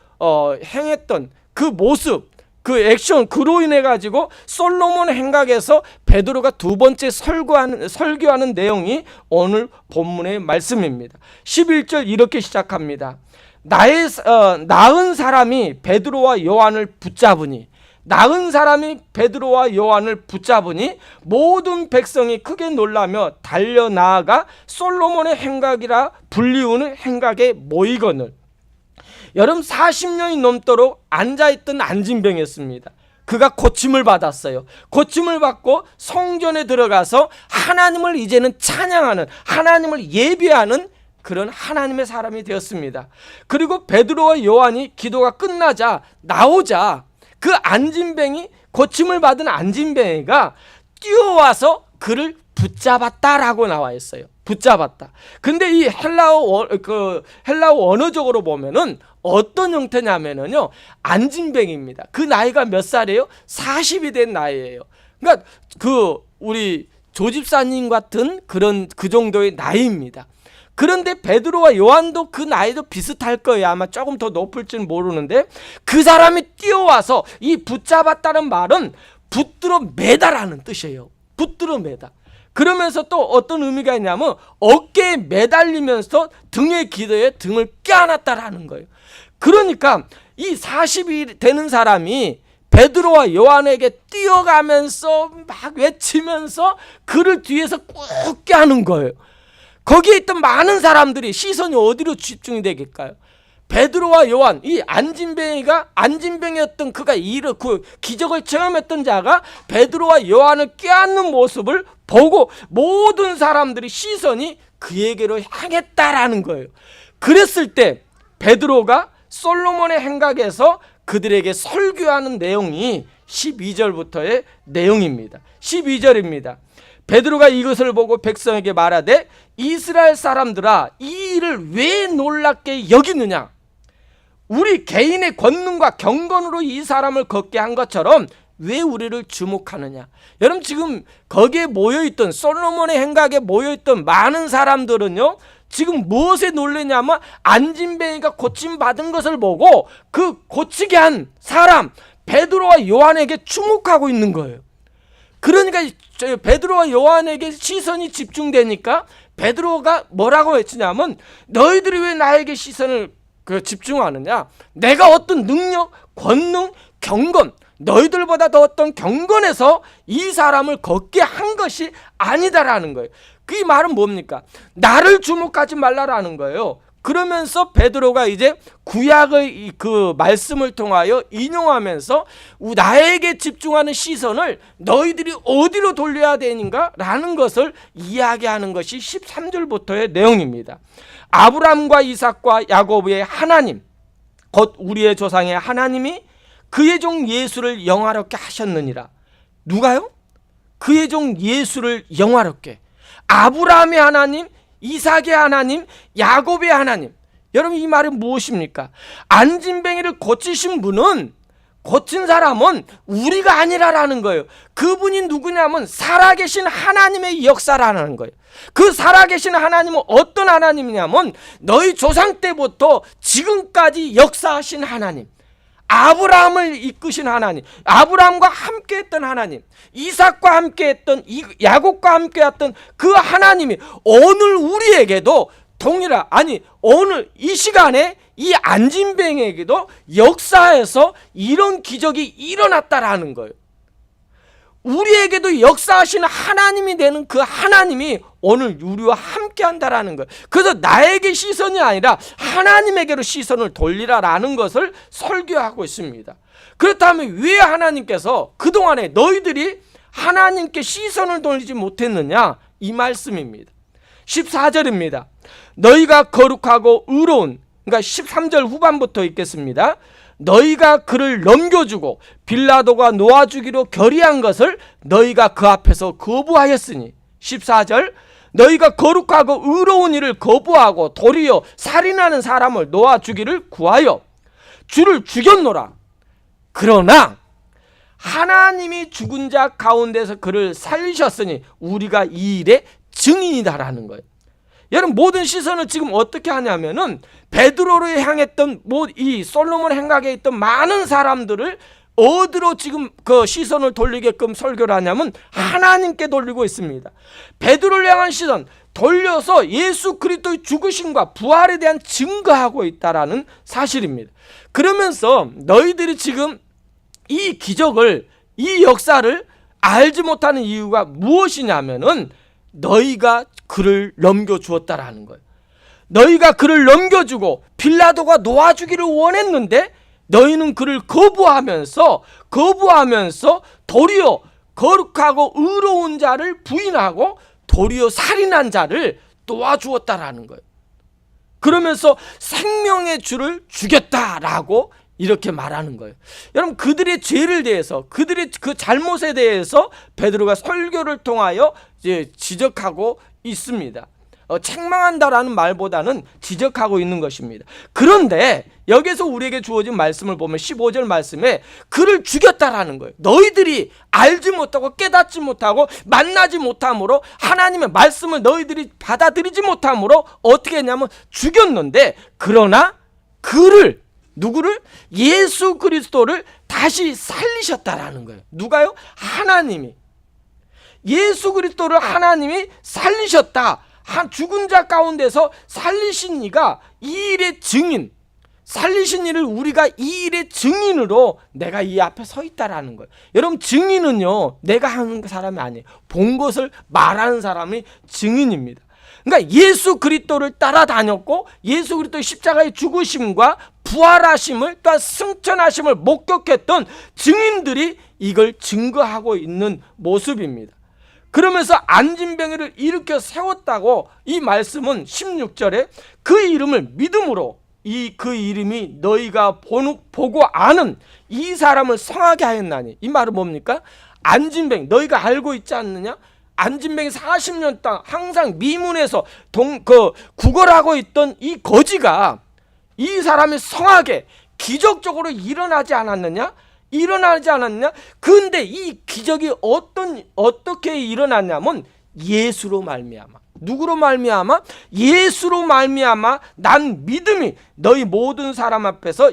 행했던 그 모습, 그 액션, 그로 인해 가지고 솔로몬 행각에서 베드로가 두 번째 설교하는 내용이 오늘 본문의 말씀입니다. 11절 이렇게 시작합니다. 나은 사람이 베드로와 요한을 붙잡으니, 나은 사람이 베드로와 요한을 붙잡으니 모든 백성이 크게 놀라며 달려나아가 솔로몬의 행각이라 불리우는 행각에 모이거늘. 여러분, 40년이 넘도록 앉아있던 안진뱅이였습니다. 그가 고침을 받았어요. 고침을 받고 성전에 들어가서 하나님을 이제는 찬양하는, 하나님을 예배하는 그런 하나님의 사람이 되었습니다. 그리고 베드로와 요한이 기도가 끝나자 나오자 그 안진뱅이, 고침을 받은 안진뱅이가 뛰어와서 그를 붙잡았다라고 나와 있어요. 붙잡았다. 근데 이 헬라어 언어적으로 보면은 어떤 형태냐면은요, 안진뱅이입니다. 그 나이가 몇 살이에요? 40이 된 나이예요. 그러니까 우리 조집사님 같은 그 정도의 나이입니다. 그런데 베드로와 요한도 그 나이도 비슷할 거예요. 아마 조금 더 높을지는 모르는데, 그 사람이 뛰어와서, 이 붙잡았다는 말은 붙들어 매다라는 뜻이에요. 붙들어 매다. 그러면서 또 어떤 의미가 있냐면 어깨에 매달리면서 등의 기도에 등을 껴안았다라는 거예요. 그러니까 이 40이 되는 사람이 베드로와 요한에게 뛰어가면서 막 외치면서 그를 뒤에서 꾹 껴안은 거예요. 거기에 있던 많은 사람들이 시선이 어디로 집중이 되겠까요? 베드로와 요한, 이 안진뱅이였던 그가 그 기적을 체험했던 자가 베드로와 요한을 껴안는 모습을 보고 모든 사람들이 시선이 그에게로 향했다라는 거예요. 그랬을 때 베드로가 솔로몬의 행각에서 그들에게 설교하는 내용이 12절부터의 내용입니다. 12절입니다. 베드로가 이것을 보고 백성에게 말하되 이스라엘 사람들아, 이 일을 왜 놀랍게 여기느냐? 우리 개인의 권능과 경건으로 이 사람을 걷게 한 것처럼 왜 우리를 주목하느냐? 여러분, 지금 거기에 모여있던, 솔로몬의 행각에 모여있던 많은 사람들은요, 지금 무엇에 놀라냐면 안진뱅이가 고침받은 것을 보고 그 고치게 한 사람 베드로와 요한에게 주목하고 있는 거예요. 그러니까 베드로와 요한에게 시선이 집중되니까 베드로가 뭐라고 외치냐면, 너희들이 왜 나에게 시선을 집중하느냐? 내가 어떤 능력, 권능, 경건, 너희들보다 더 어떤 경건에서 이 사람을 걷게 한 것이 아니다라는 거예요. 그 말은 뭡니까? 나를 주목하지 말라라는 거예요. 그러면서 베드로가 이제 구약의 그 말씀을 통하여 인용하면서 나에게 집중하는 시선을 너희들이 어디로 돌려야 되는가? 라는 것을 이야기하는 것이 13절부터의 내용입니다. 아브람과 이삭과 야곱의 하나님, 곧 우리의 조상의 하나님이 그의 종 예수를 영화롭게 하셨느니라. 누가요? 그의 종 예수를 영화롭게. 아브라함의 하나님, 이삭의 하나님, 야곱의 하나님. 여러분, 이 말은 무엇입니까? 안진뱅이를 고치신 분은, 고친 사람은 우리가 아니라라는 거예요. 그분이 누구냐면 살아계신 하나님의 역사라는 거예요. 그 살아계신 하나님은 어떤 하나님이냐면 너희 조상 때부터 지금까지 역사하신 하나님, 아브라함을 이끄신 하나님, 아브라함과 함께했던 하나님, 이삭과 함께했던, 야곱과 함께했던 그 하나님이 오늘 우리에게도 오늘 이 시간에 이 안진뱅이에게도 역사에서 이런 기적이 일어났다라는 거예요. 우리에게도 역사하시는 하나님이 되는 그 하나님이 오늘 우리와 함께 한다라는 거예요. 그래서 나에게 시선이 아니라 하나님에게로 시선을 돌리라라는 것을 설교하고 있습니다. 그렇다면 왜 하나님께서 그동안에 너희들이 하나님께 시선을 돌리지 못했느냐? 이 말씀입니다. 14절입니다. 너희가 거룩하고 의로운, 그러니까 13절 후반부터 읽겠습니다. 너희가 그를 넘겨주고 빌라도가 놓아주기로 결의한 것을 너희가 그 앞에서 거부하였으니, 14절, 너희가 거룩하고 의로운 일을 거부하고 도리어 살인하는 사람을 놓아주기를 구하여 주를 죽였노라. 그러나 하나님이 죽은 자 가운데서 그를 살리셨으니 우리가 이 일의 증인이다라는 거예요. 여러분, 모든 시선을 지금 어떻게 하냐면은 베드로를 향했던 이 솔로몬 행각에 있던 많은 사람들을 어디로 지금 그 시선을 돌리게끔 설교를 하냐면 하나님께 돌리고 있습니다. 베드로를 향한 시선 돌려서 예수 그리스도의 죽으심과 부활에 대한 증거하고 있다라는 사실입니다. 그러면서 너희들이 지금 이 기적을, 이 역사를 알지 못하는 이유가 무엇이냐면은 너희가 그를 넘겨주었다라는 거예요. 너희가 그를 넘겨주고 빌라도가 놓아주기를 원했는데 너희는 그를 거부하면서 도리어 거룩하고 의로운 자를 부인하고 도리어 살인한 자를 놓아주었다라는 거예요. 그러면서 생명의 주를 죽였다라고 이렇게 말하는 거예요. 여러분, 그들의 죄를 대해서, 그들의 그 잘못에 대해서 베드로가 설교를 통하여 이제 지적하고 있습니다. 책망한다라는 말보다는 지적하고 있는 것입니다. 그런데 여기서 우리에게 주어진 말씀을 보면 15절 말씀에 그를 죽였다라는 거예요. 너희들이 알지 못하고 깨닫지 못하고 만나지 못함으로 하나님의 말씀을 너희들이 받아들이지 못함으로 어떻게 했냐면 죽였는데, 그러나 그를, 누구를? 예수 그리스도를 다시 살리셨다라는 거예요. 누가요? 하나님이. 예수 그리스도를 하나님이 살리셨다. 한 죽은 자 가운데서 살리신 이가 이 일의 증인, 살리신 이를 우리가 이 일의 증인으로 내가 이 앞에 서 있다라는 거예요. 여러분, 증인은요, 내가 하는 사람이 아니에요. 본 것을 말하는 사람이 증인입니다. 그러니까 예수 그리스도를 따라다녔고 예수 그리스도의 십자가의 죽으심과 부활하심을, 또한 승천하심을 목격했던 증인들이 이걸 증거하고 있는 모습입니다. 그러면서 안진뱅이를 일으켜 세웠다고, 이 말씀은 16절에 그 이름을 믿음으로, 그 이름이 너희가 보고 아는 이 사람을 성하게 하였나니, 이 말은 뭡니까? 안진뱅이, 너희가 알고 있지 않느냐? 안진뱅이 40년 동안 항상 미문에서 구걸하고 있던 이 거지가 이 사람이 성하게 기적적으로 일어나지 않았느냐? 근데 이 기적이 어떻게 일어났냐면 예수로 말미암아. 누구로 말미암아? 예수로 말미암아 난 믿음이 너희 모든 사람 앞에서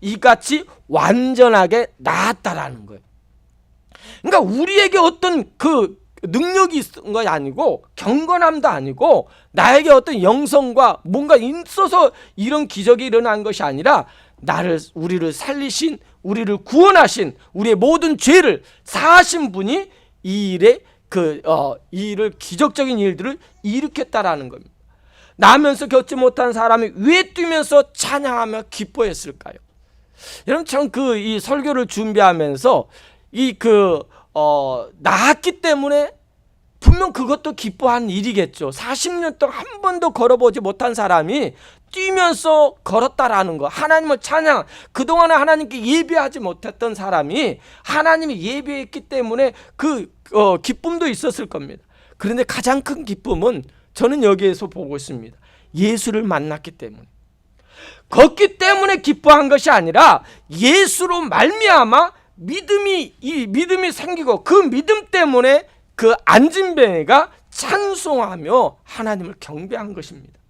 이같이 완전하게 나았다라는 거예요. 그러니까 우리에게 어떤 그 능력이 있는 것이 아니고, 경건함도 아니고, 나에게 어떤 영성과 뭔가 있어서 이런 기적이 일어난 것이 아니라 우리를 살리신, 우리를 구원하신, 우리의 모든 죄를 사하신 분이 이 일을, 기적적인 일들을 일으켰다라는 겁니다. 나면서 겪지 못한 사람이 왜 뛰면서 찬양하며 기뻐했을까요? 여러분, 참 이 설교를 준비하면서 나았기 때문에 분명 그것도 기뻐한 일이겠죠. 40년 동안 한 번도 걸어보지 못한 사람이 뛰면서 걸었다라는 거, 하나님을 찬양, 그동안에 하나님께 예배하지 못했던 사람이 하나님이 예배했기 때문에 기쁨도 있었을 겁니다. 그런데 가장 큰 기쁨은 저는 여기에서 보고 있습니다. 예수를 만났기 때문에, 걷기 때문에 기뻐한 것이 아니라 예수로 말미암아 믿음이 생기고, 그 믿음 때문에 그 안진뱅이가 찬송하며 하나님을 경배한 것입니다.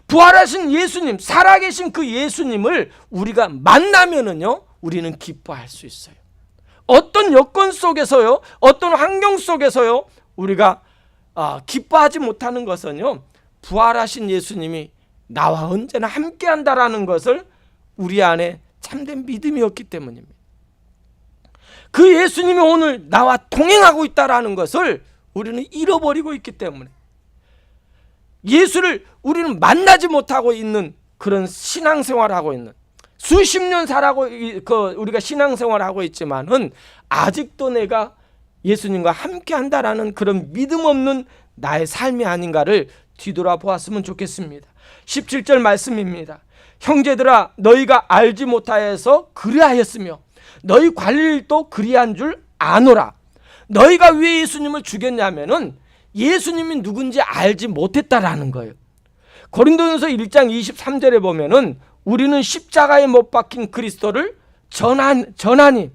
부활하신 예수님, 살아계신 그 예수님을 우리가 만나면은요, 우리는 기뻐할 수 있어요. 어떤 여건 속에서요, 어떤 환경 속에서요, 우리가 기뻐하지 못하는 것은요, 부활하신 예수님이 나와 언제나 함께한다라는 것을 우리 안에 참된 믿음이었기 때문입니다. 그 예수님이 오늘 나와 동행하고 있다라는 것을 우리는 잃어버리고 있기 때문에 예수를 우리는 만나지 못하고 있는 그런 신앙생활하고 있는, 수십 년 살아고 우리가 신앙생활하고 있지만은 아직도 내가 예수님과 함께 한다라는 그런 믿음 없는 나의 삶이 아닌가를 뒤돌아보았으면 좋겠습니다. 17절 말씀입니다. 형제들아, 너희가 알지 못하여서 그리하였으며 너희 관리일도 그리한 줄 아노라. 너희가 왜 예수님을 죽였냐면은 예수님이 누군지 알지 못했다라는 거예요. 고린도전서 1장 23절에 보면은 우리는 십자가에 못 박힌 그리스도를 전하니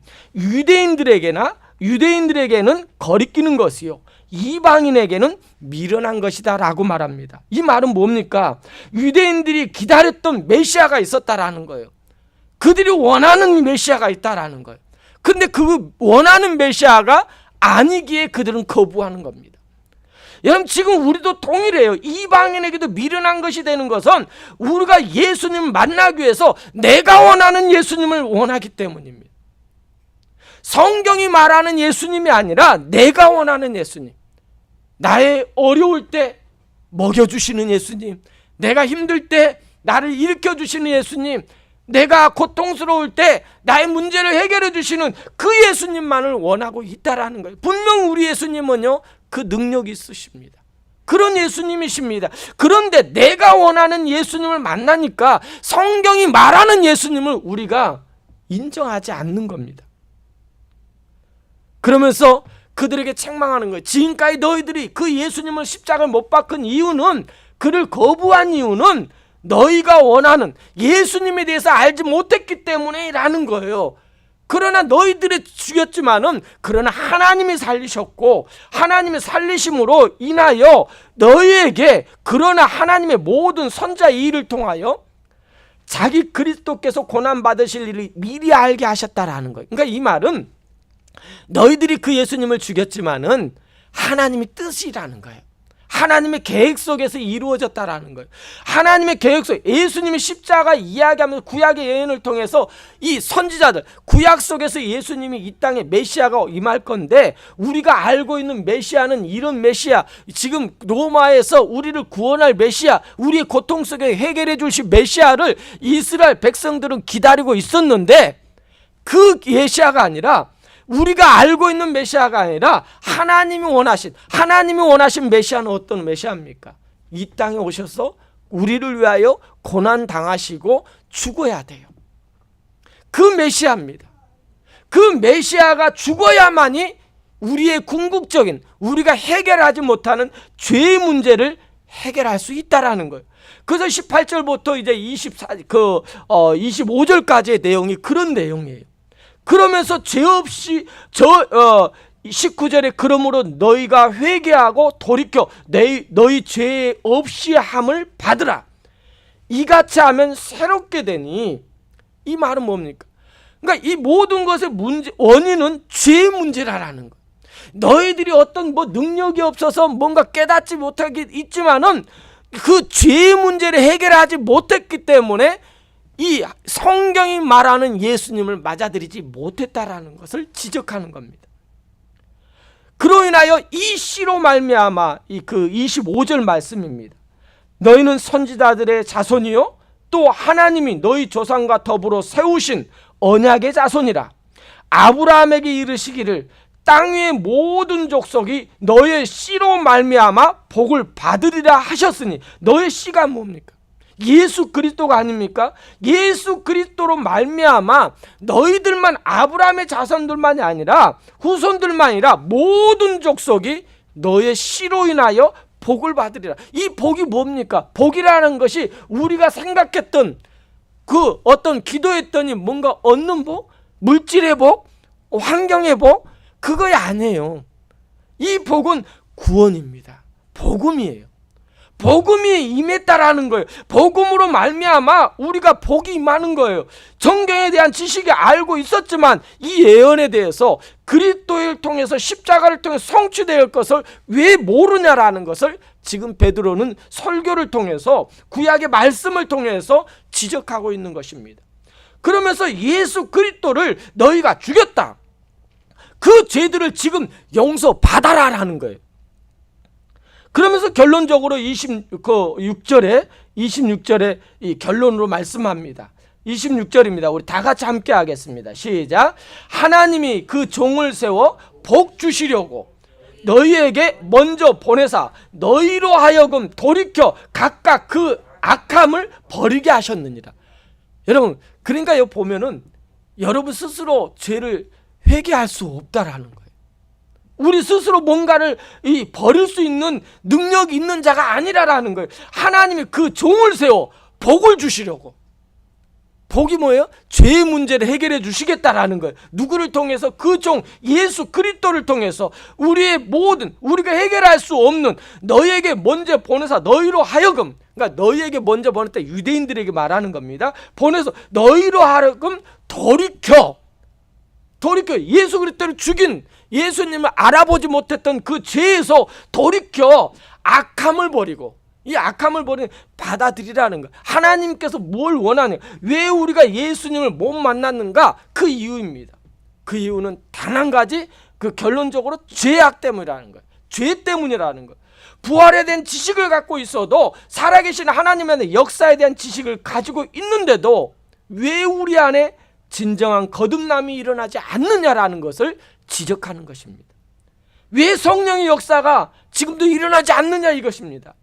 유대인들에게는 거리끼는 것이요 이방인에게는 미련한 것이다 라고 말합니다. 이 말은 뭡니까? 유대인들이 기다렸던 메시아가 있었다라는 거예요. 그들이 원하는 메시아가 있다라는 거예요. 근데 그 원하는 메시아가 아니기에 그들은 거부하는 겁니다. 여러분, 지금 우리도 동일해요. 이방인에게도 미련한 것이 되는 것은 우리가 예수님을 만나기 위해서 내가 원하는 예수님을 원하기 때문입니다. 성경이 말하는 예수님이 아니라 내가 원하는 예수님, 나의 어려울 때 먹여주시는 예수님, 내가 힘들 때 나를 일으켜주시는 예수님, 내가 고통스러울 때 나의 문제를 해결해 주시는 그 예수님만을 원하고 있다라는 거예요. 분명 우리 예수님은요, 그 능력이 있으십니다. 그런 예수님이십니다. 그런데 내가 원하는 예수님을 만나니까 성경이 말하는 예수님을 우리가 인정하지 않는 겁니다. 그러면서 그들에게 책망하는 거예요. 지금까지 너희들이 그 예수님을 십자가를 못 박은 이유는, 그를 거부한 이유는 너희가 원하는 예수님에 대해서 알지 못했기 때문에 라는 거예요. 그러나 너희들이 죽였지만은 그러나 하나님이 살리셨고, 하나님의 살리심으로 인하여 너희에게, 그러나 하나님의 모든 선자의 일을 통하여 자기 그리스도께서 고난 받으실 일을 미리 알게 하셨다라는 거예요. 그러니까 이 말은 너희들이 그 예수님을 죽였지만은 하나님의 뜻이라는 거예요. 하나님의 계획 속에서 이루어졌다라는 거예요. 하나님의 계획 속, 예수님이 십자가 이야기하면서 구약의 예언을 통해서 이 선지자들, 구약 속에서 예수님이 이 땅에 메시아가 임할 건데, 우리가 알고 있는 메시아는 이런 메시아, 지금 로마에서 우리를 구원할 메시아, 우리의 고통 속에 해결해 주실 메시아를 이스라엘 백성들은 기다리고 있었는데, 그 메시아가 아니라, 우리가 알고 있는 메시아가 아니라 하나님이 원하신 메시아는 어떤 메시아입니까? 이 땅에 오셔서 우리를 위하여 고난 당하시고 죽어야 돼요. 그 메시아입니다. 그 메시아가 죽어야만이 우리의 궁극적인, 우리가 해결하지 못하는 죄의 문제를 해결할 수 있다라는 거예요. 그래서 18절부터 이제 25절까지의 내용이 그런 내용이에요. 그러면서 죄 없이 19절에 그러므로 너희가 회개하고 돌이켜 너희 죄 없이 함을 받으라. 이같이 하면 새롭게 되니, 이 말은 뭡니까? 그러니까 이 모든 것의 원인은 죄의 문제라는 거. 너희들이 어떤 능력이 없어서 뭔가 깨닫지 못하기 있지만은 그 죄의 문제를 해결하지 못했기 때문에 이 성경이 말하는 예수님을 맞아들이지 못했다라는 것을 지적하는 겁니다. 그로 인하여 이 씨로 말미암아, 그 25절 말씀입니다. 너희는 선지자들의 자손이요 또 하나님이 너희 조상과 더불어 세우신 언약의 자손이라. 아브라함에게 이르시기를 땅 위의 모든 족속이 너의 씨로 말미암아 복을 받으리라 하셨으니, 너의 씨가 뭡니까? 예수 그리스도가 아닙니까? 예수 그리스도로 말미암아 너희들만, 아브라함의 자손들만이 아니라 후손들만 아니라 모든 족속이 너의 씨로 인하여 복을 받으리라. 이 복이 뭡니까? 복이라는 것이 우리가 생각했던 그 어떤 기도했더니 뭔가 얻는 복, 물질의 복, 환경의 복, 그거 아니에요. 이 복은 구원입니다. 복음이에요. 복음이 임했다라는 거예요. 복음으로 말미암아 우리가 복이 임하는 거예요. 성경에 대한 지식이 알고 있었지만 이 예언에 대해서 그리스도를 통해서, 십자가를 통해서 성취될 것을 왜 모르냐라는 것을 지금 베드로는 설교를 통해서, 구약의 말씀을 통해서 지적하고 있는 것입니다. 그러면서 예수 그리스도를 너희가 죽였다. 그 죄들을 지금 용서받아라라는 거예요. 그러면서 결론적으로 26절에 이 결론으로 말씀합니다. 26절입니다. 우리 다 같이 함께 하겠습니다. 시작. 하나님이 그 종을 세워 복 주시려고 너희에게 먼저 보내사 너희로 하여금 돌이켜 각각 그 악함을 버리게 하셨느니라. 여러분, 그러니까 여기 보면은 여러분 스스로 죄를 회개할 수 없다라는 거예요. 우리 스스로 뭔가를 버릴 수 있는 능력이 있는 자가 아니라라는 거예요. 하나님이 그 종을 세워 복을 주시려고. 복이 뭐예요? 죄의 문제를 해결해 주시겠다라는 거예요. 누구를 통해서? 그 종 예수 그리스도를 통해서 우리의 모든, 우리가 해결할 수 없는 너희에게 먼저 보내사 너희로 하여금, 그러니까 너희에게 먼저 보냈다 유대인들에게 말하는 겁니다. 보내서 너희로 하여금 돌이켜 예수 그리스도를 죽인 예수님을 알아보지 못했던 그 죄에서 돌이켜 악함을 버리고, 이 악함을 버리는 받아들이라는 거. 하나님께서 뭘 원하냐? 왜 우리가 예수님을 못 만났는가? 그 이유입니다. 그 이유는 단 한 가지, 그 결론적으로 죄악 때문이라는 거예요. 죄 때문이라는 거예요. 부활에 대한 지식을 갖고 있어도, 살아계신 하나님의 역사에 대한 지식을 가지고 있는데도 왜 우리 안에 진정한 거듭남이 일어나지 않느냐라는 것을 지적하는 것입니다. 왜 성령의 역사가 지금도 일어나지 않느냐 이것입니다.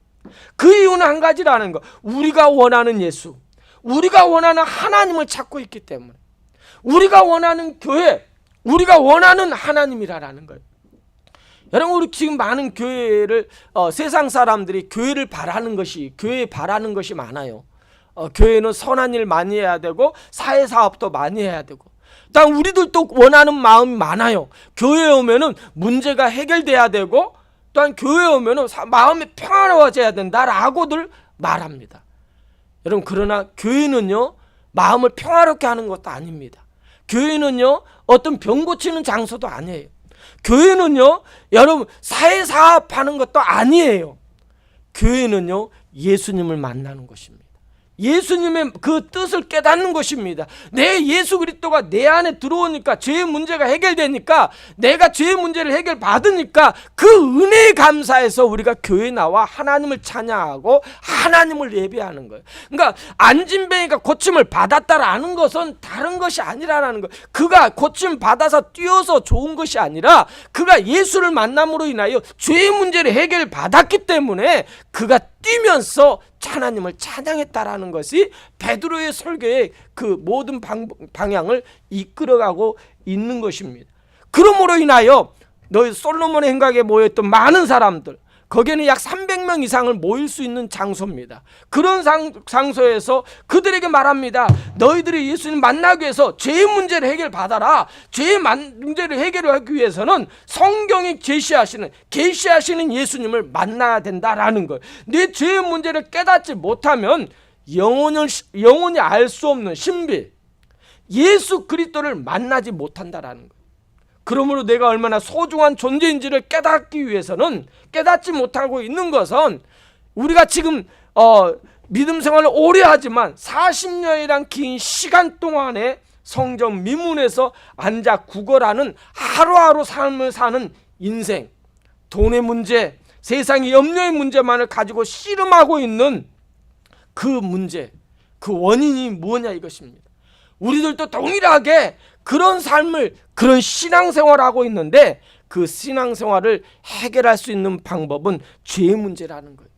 그 이유는 한 가지라는 거. 우리가 원하는 예수, 우리가 원하는 하나님을 찾고 있기 때문에, 우리가 원하는 교회, 우리가 원하는 하나님이라는 거예요. 여러분, 우리 지금 많은 교회를 세상 사람들이 교회를 바라는 것이, 교회 바라는 것이 많아요. 교회는 선한 일 많이 해야 되고 사회사업도 많이 해야 되고, 또 우리들도 원하는 마음이 많아요. 교회에 오면은 문제가 해결돼야 되고, 또한 교회에 오면은 마음이 평안해져야 된다라고들 말합니다. 여러분, 그러나 교회는요, 마음을 평화롭게 하는 것도 아닙니다. 교회는요, 어떤 병 고치는 장소도 아니에요. 교회는요, 여러분, 사회사업하는 것도 아니에요. 교회는요, 예수님을 만나는 것입니다. 예수님의 그 뜻을 깨닫는 것입니다. 내 예수 그리스도가 내 안에 들어오니까 죄의 문제가 해결되니까, 내가 죄의 문제를 해결받으니까 그 은혜에 감사해서 우리가 교회에 나와 하나님을 찬양하고 하나님을 예배하는 거예요. 그러니까 안진뱅이가 고침을 받았다라는 것은 다른 것이 아니라는 거예요. 그가 고침 받아서 뛰어서 좋은 것이 아니라 그가 예수를 만남으로 인하여 죄의 문제를 해결받았기 때문에 그가 뛰면서 하나님을 찬양했다라는 것이 베드로의 설교의 그 모든 방향을 이끌어가고 있는 것입니다. 그러므로 인하여 너희 솔로몬의 행각에 모였던 많은 사람들, 거기에는 약 300명 이상을 모일 수 있는 장소입니다. 그런 장소에서 그들에게 말합니다. 너희들이 예수님 만나기 위해서 죄의 문제를 해결받아라. 죄의 문제를 해결하기 위해서는 성경이 계시하시는 예수님을 만나야 된다라는 거예요. 내 죄의 문제를 깨닫지 못하면 영원히 알 수 없는 신비, 예수 그리스도를 만나지 못한다라는 거예요. 그러므로 내가 얼마나 소중한 존재인지를 깨닫기 위해서는, 깨닫지 못하고 있는 것은, 우리가 지금 믿음 생활을 오래 하지만 40년이란 긴 시간 동안에 성전 미문에서 앉아 구걸하는 하루하루 삶을 사는 인생, 돈의 문제, 세상의 염려의 문제만을 가지고 씨름하고 있는 그 문제, 그 원인이 뭐냐 이것입니다. 우리들도 동일하게 그런 삶을, 그런 신앙생활을 하고 있는데, 그 신앙생활을 해결할 수 있는 방법은 죄의 문제라는 거예요.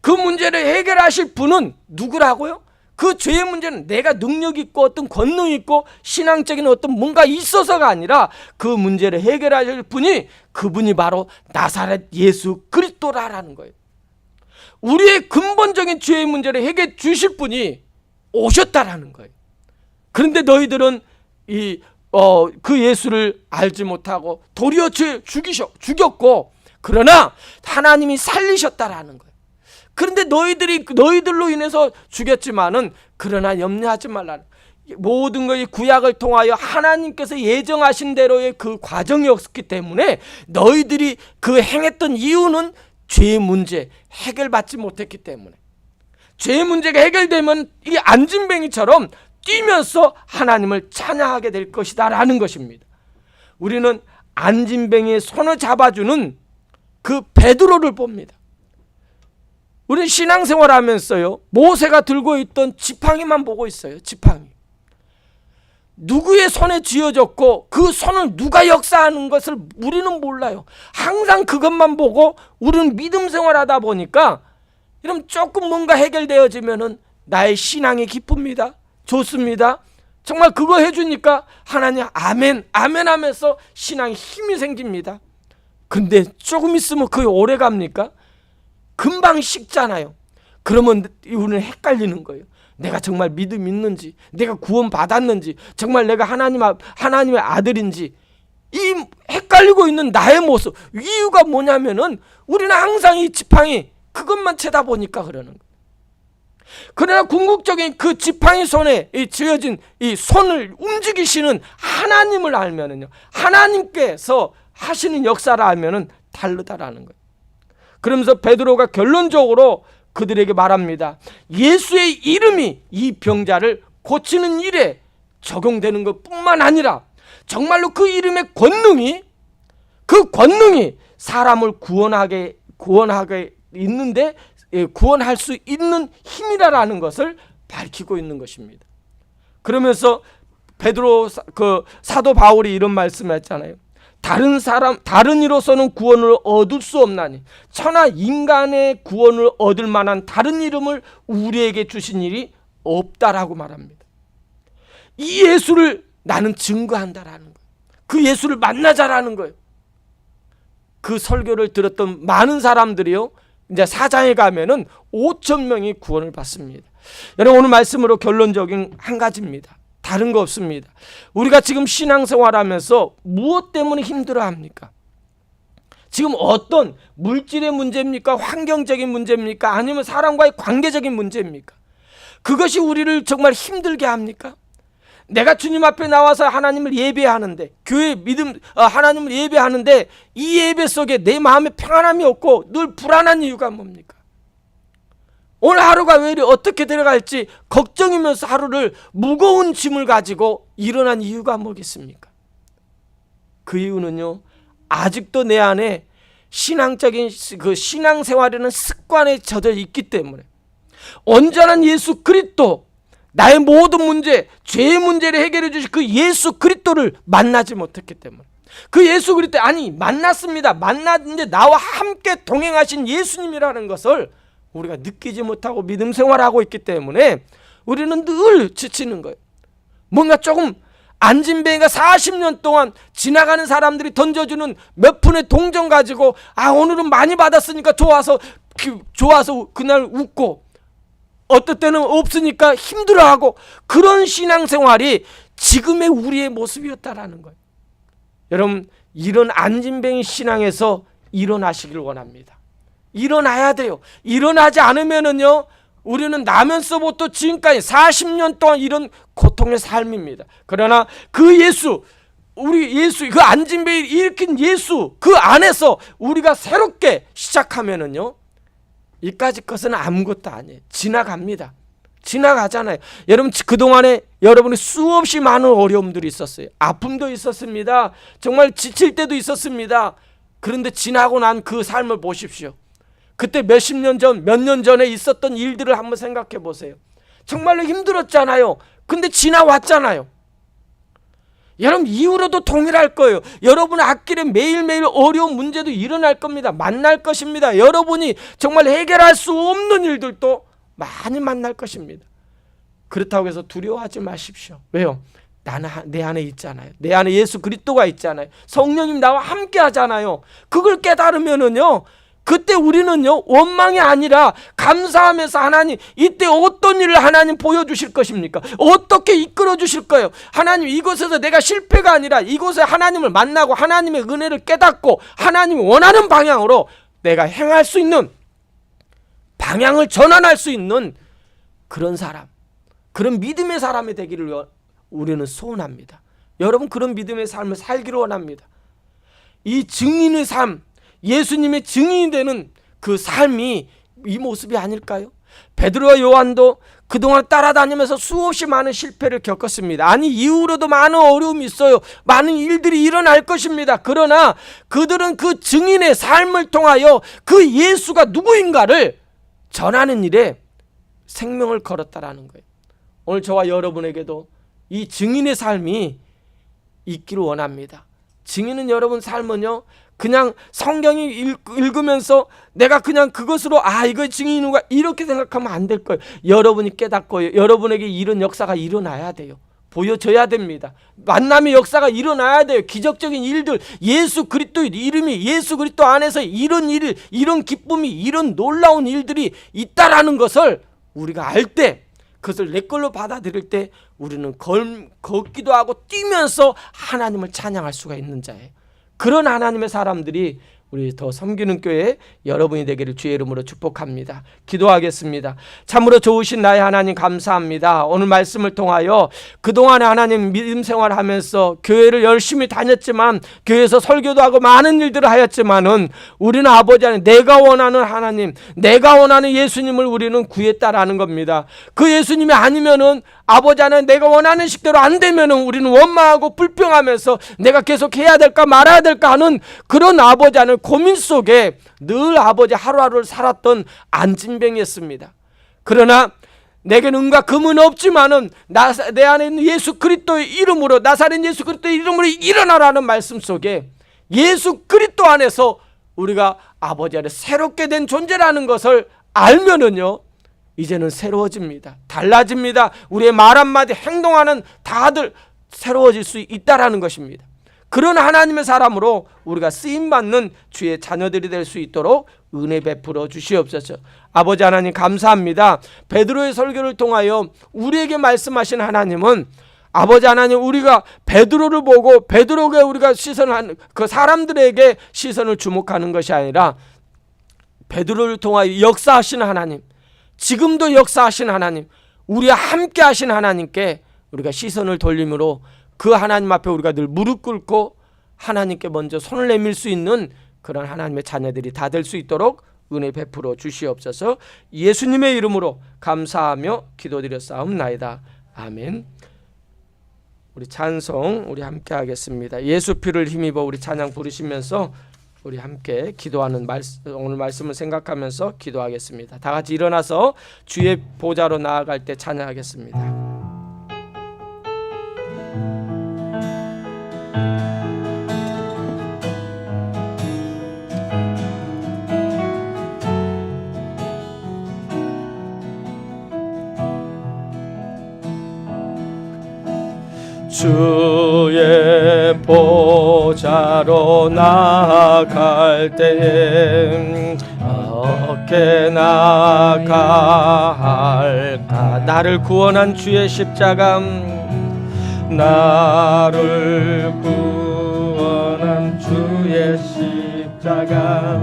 그 문제를 해결하실 분은 누구라고요? 그 죄의 문제는 내가 능력 있고 어떤 권능 있고 신앙적인 어떤 뭔가 있어서가 아니라, 그 문제를 해결하실 분이, 그분이 바로 나사렛 예수 그리스도라는 거예요. 우리의 근본적인 죄의 문제를 해결해 주실 분이 오셨다라는 거예요. 그런데 너희들은 그 예수를 알지 못하고 도리어 죽였고, 그러나 하나님이 살리셨다라는 거예요. 그런데 너희들로 인해서 죽였지만은, 그러나 염려하지 말라는, 모든 것이 구약을 통하여 하나님께서 예정하신 대로의 그 과정이었기 때문에, 너희들이 그 행했던 이유는 죄의 문제 해결받지 못했기 때문에, 죄의 문제가 해결되면 이 안진뱅이처럼 뛰면서 하나님을 찬양하게 될 것이다 라는 것입니다. 우리는 안진뱅이의 손을 잡아주는 그 베드로를 봅니다. 우리 신앙생활 하면서요, 모세가 들고 있던 지팡이만 보고 있어요. 지팡이. 누구의 손에 쥐어졌고 그 손을 누가 역사하는 것을 우리는 몰라요. 항상 그것만 보고 우리는 믿음 생활하다 보니까 이러면 조금 뭔가 해결되어지면은 나의 신앙이 기쁩니다. 좋습니다. 정말 그거 해주니까 하나님 아멘 아멘 하면서 신앙에 힘이 생깁니다. 근데 조금 있으면 그게 오래 갑니까? 금방 식잖아요. 그러면 우리는 헷갈리는 거예요. 내가 정말 믿음 있는지, 내가 구원 받았는지, 정말 내가 하나님의 아들인지, 이 헷갈리고 있는 나의 모습, 이유가 뭐냐면은 우리는 항상 이 지팡이 그것만 쳐다보니까 그러는 거예요. 그러나 궁극적인 그 지팡이 손에 쥐어진 이 손을 움직이시는 하나님을 알면은요, 하나님께서 하시는 역사를 알면은 다르다라는 거예요. 그러면서 베드로가 결론적으로 그들에게 말합니다. 예수의 이름이 이 병자를 고치는 일에 적용되는 것뿐만 아니라 정말로 그 이름의 권능이, 그 권능이 사람을 구원하게 있는데 구원할 수 있는 힘이라는 것을 밝히고 있는 것입니다. 그러면서 그 사도 바울이 이런 말씀을 했잖아요. 다른 이로서는 구원을 얻을 수 없나니 천하 인간의 구원을 얻을 만한 다른 이름을 우리에게 주신 일이 없다라고 말합니다. 이 예수를 나는 증거한다라는 거예요. 그 예수를 만나자라는 거예요. 그 설교를 들었던 많은 사람들이요, 이제 사장에 가면은 5천 명이 구원을 받습니다. 여러분, 오늘 말씀으로 결론적인 한 가지입니다. 다른 거 없습니다. 우리가 지금 신앙생활하면서 무엇 때문에 힘들어합니까? 지금 어떤 물질의 문제입니까? 환경적인 문제입니까? 아니면 사람과의 관계적인 문제입니까? 그것이 우리를 정말 힘들게 합니까? 내가 주님 앞에 나와서 하나님을 예배하는데, 교회 하나님을 예배하는데 이 예배 속에 내 마음에 평안함이 없고 늘 불안한 이유가 뭡니까? 오늘 하루가 왜 이리 어떻게 들어갈지 걱정이면서 하루를 무거운 짐을 가지고 일어난 이유가 뭐겠습니까? 그 이유는요, 아직도 내 안에 신앙적인 그 신앙생활에는 습관에 젖어 있기 때문에, 온전한 예수 그리스도, 나의 모든 문제, 죄의 문제를 해결해 주실 그 예수 그리스도를 만나지 못했기 때문에, 그 예수 그리스도, 만났습니다. 만났는데 나와 함께 동행하신 예수님이라는 것을 우리가 느끼지 못하고 믿음 생활하고 있기 때문에 우리는 늘 지치는 거예요. 뭔가 조금 안진뱅이가 40년 동안 지나가는 사람들이 던져주는 몇 푼의 동전 가지고 오늘은 많이 받았으니까 좋아서 그날 웃고, 어떨 때는 없으니까 힘들어하고, 그런 신앙생활이 지금의 우리의 모습이었다라는 거예요. 여러분, 이런 안진뱅이 신앙에서 일어나시길 원합니다. 일어나야 돼요. 일어나지 않으면은요, 우리는 나면서부터 지금까지 40년 동안 이런 고통의 삶입니다. 그러나 그 예수, 그 안진뱅이 일으킨 예수, 그 안에서 우리가 새롭게 시작하면은요, 이까지 것은 아무것도 아니에요. 지나갑니다. 지나가잖아요. 여러분, 그동안에 여러분이 수없이 많은 어려움들이 있었어요. 아픔도 있었습니다. 정말 지칠 때도 있었습니다. 그런데 지나고 난 그 삶을 보십시오. 그때 몇 년 전에 있었던 일들을 한번 생각해 보세요. 정말로 힘들었잖아요. 근데 지나왔잖아요. 여러분, 이후로도 동일할 거예요. 여러분의 앞길에 매일매일 어려운 문제도 일어날 겁니다. 만날 것입니다. 여러분이 정말 해결할 수 없는 일들도 많이 만날 것입니다. 그렇다고 해서 두려워하지 마십시오. 왜요? 내 안에 있잖아요. 내 안에 예수 그리스도가 있잖아요. 성령님 나와 함께 하잖아요. 그걸 깨달으면은요, 그때 우리는요, 원망이 아니라 감사하면서, 하나님, 이때 어떤 일을 하나님 보여주실 것입니까? 어떻게 이끌어 주실 거예요? 하나님, 이곳에서 내가 실패가 아니라 이곳에 하나님을 만나고 하나님의 은혜를 깨닫고 하나님이 원하는 방향으로 내가 행할 수 있는, 방향을 전환할 수 있는 그런 사람, 그런 믿음의 사람이 되기를 우리는 소원합니다. 여러분, 그런 믿음의 삶을 살기를 원합니다. 이 증인의 삶, 예수님의 증인이 되는 그 삶이 이 모습이 아닐까요? 베드로와 요한도 그동안 따라다니면서 수없이 많은 실패를 겪었습니다. 아니 이후로도 많은 어려움이 있어요. 많은 일들이 일어날 것입니다. 그러나 그들은 그 증인의 삶을 통하여 그 예수가 누구인가를 전하는 일에 생명을 걸었다라는 거예요. 오늘 저와 여러분에게도 이 증인의 삶이 있기를 원합니다. 증인은 여러분 삶은요, 그냥 성경이 읽으면서 내가 그냥 그것으로 이거 증인인가 이렇게 생각하면 안 될 거예요. 여러분이 깨닫고 여러분에게 이런 역사가 일어나야 돼요. 보여져야 됩니다. 만남의 역사가 일어나야 돼요. 기적적인 일들, 예수 그리스도의 이름이, 예수 그리스도 안에서 이런 일, 이런 기쁨이, 이런 놀라운 일들이 있다라는 것을 우리가 알 때, 그것을 내 걸로 받아들일 때 우리는 걷기도 하고 뛰면서 하나님을 찬양할 수가 있는 자예요. 그런 하나님의 사람들이 우리 더 섬기는 교회 여러분이 되기를 주의 이름으로 축복합니다. 기도하겠습니다. 참으로 좋으신 나의 하나님 감사합니다. 오늘 말씀을 통하여 그동안에 하나님 믿음 생활하면서 교회를 열심히 다녔지만, 교회에서 설교도 하고 많은 일들을 하였지만은 우리는 아버지 하나님, 내가 원하는 하나님, 내가 원하는 예수님을 우리는 구했다라는 겁니다. 그 예수님이 아니면은 아버지 하나님, 내가 원하는 식대로 안 되면은 우리는 원망하고 불평하면서 내가 계속 해야 될까 말아야 될까 하는 그런 아버지 하나님 고민 속에 늘 아버지 하루하루를 살았던 안진뱅이였습니다. 그러나 내게는 은과 금은 없지만은 내 안에 있는 예수 그리스도의 이름으로, 나사렛 예수 그리스도의 이름으로 일어나라는 말씀 속에 예수 그리스도 안에서 우리가 아버지 안에 새롭게 된 존재라는 것을 알면은요, 이제는 새로워집니다. 달라집니다. 우리의 말 한마디, 행동하는 다들 새로워질 수 있다라는 것입니다. 그런 하나님의 사람으로 우리가 쓰임받는 주의 자녀들이 될 수 있도록 은혜 베풀어 주시옵소서. 아버지 하나님 감사합니다. 베드로의 설교를 통하여 우리에게 말씀하신 하나님은, 아버지 하나님, 우리가 베드로를 보고 베드로에게 우리가 시선을 하는, 그 사람들에게 시선을 주목하는 것이 아니라 베드로를 통하여 역사하신 하나님, 지금도 역사하신 하나님, 우리와 함께 하신 하나님께 우리가 시선을 돌림으로 그 하나님 앞에 우리가 늘 무릎 꿇고 하나님께 먼저 손을 내밀 수 있는 그런 하나님의 자녀들이 다 될 수 있도록 은혜 베풀어 주시옵소서. 예수님의 이름으로 감사하며 기도드렸사옵나이다. 아멘. 우리 찬송 우리 함께 하겠습니다. 예수 피를 힘입어 우리 찬양 부르시면서 우리 함께 기도하는 오늘 말씀을 생각하면서 기도하겠습니다. 다 같이 일어나서 주의 보좌로 나아갈 때 찬양하겠습니다. 주의 보좌로 나아갈 때에 어떻게 나아갈까? 나를 구원한 주의 십자가, 나를 구원한 주의 십자가,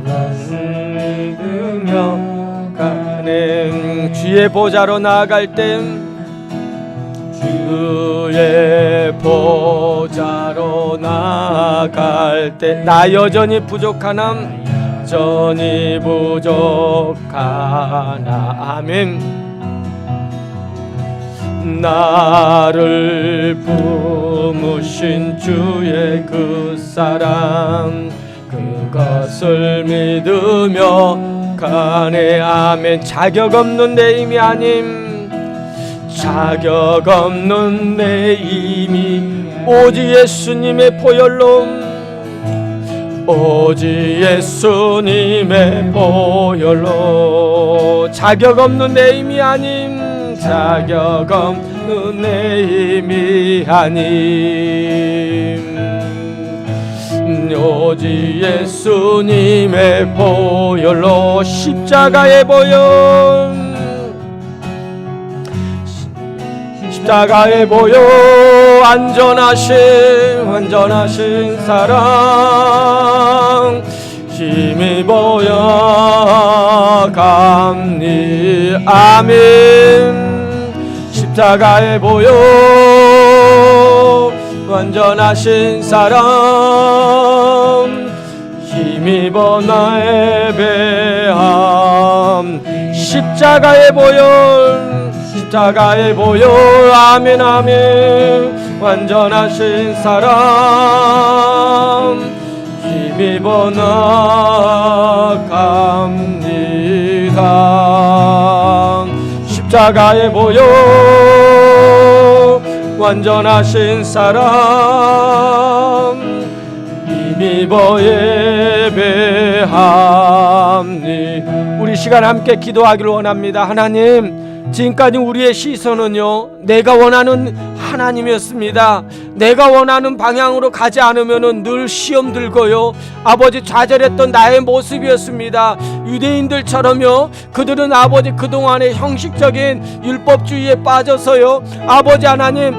그것을 믿으며 가는 주의 보좌로 나아갈 때, 주의 보좌로 나아갈 때 나 여전히 부족하나, 여전히 부족하나. 아멘. 나를 품으신 주의 그 사랑, 그것을 믿으며 가네. 아멘. 자격 없는 내 힘이 아님, 자격 없는 내 힘이 오직 예수님의 보혈로, 오직 예수님의 보혈로. 자격 없는 내 힘이 아님, 자격 없는 내 힘이 아님, 오직 예수님의 보혈로. 십자가의 보혈, 십자가의 보혈, 완전하신 사랑, 힘입어야 갑니. 아멘. 십자가의 보혈, 완전하신 사랑, 힘입어 나의 배함, 십자가의 보혈, 십자가의 보혈. 아멘 아멘. 완전하신 사람 힘입어 나갑니다. 십자가의 보혈, 완전하신 사람 힘입어 예배합니. 우리 시간 함께 기도하기를 원합니다. 하나님, 지금까지 우리의 시선은요, 내가 원하는 하나님이었습니다. 내가 원하는 방향으로 가지 않으면 늘 시험 들고요, 아버지 좌절했던 나의 모습이었습니다. 유대인들처럼요, 그들은 아버지 그동안의 형식적인 율법주의에 빠져서요, 아버지 하나님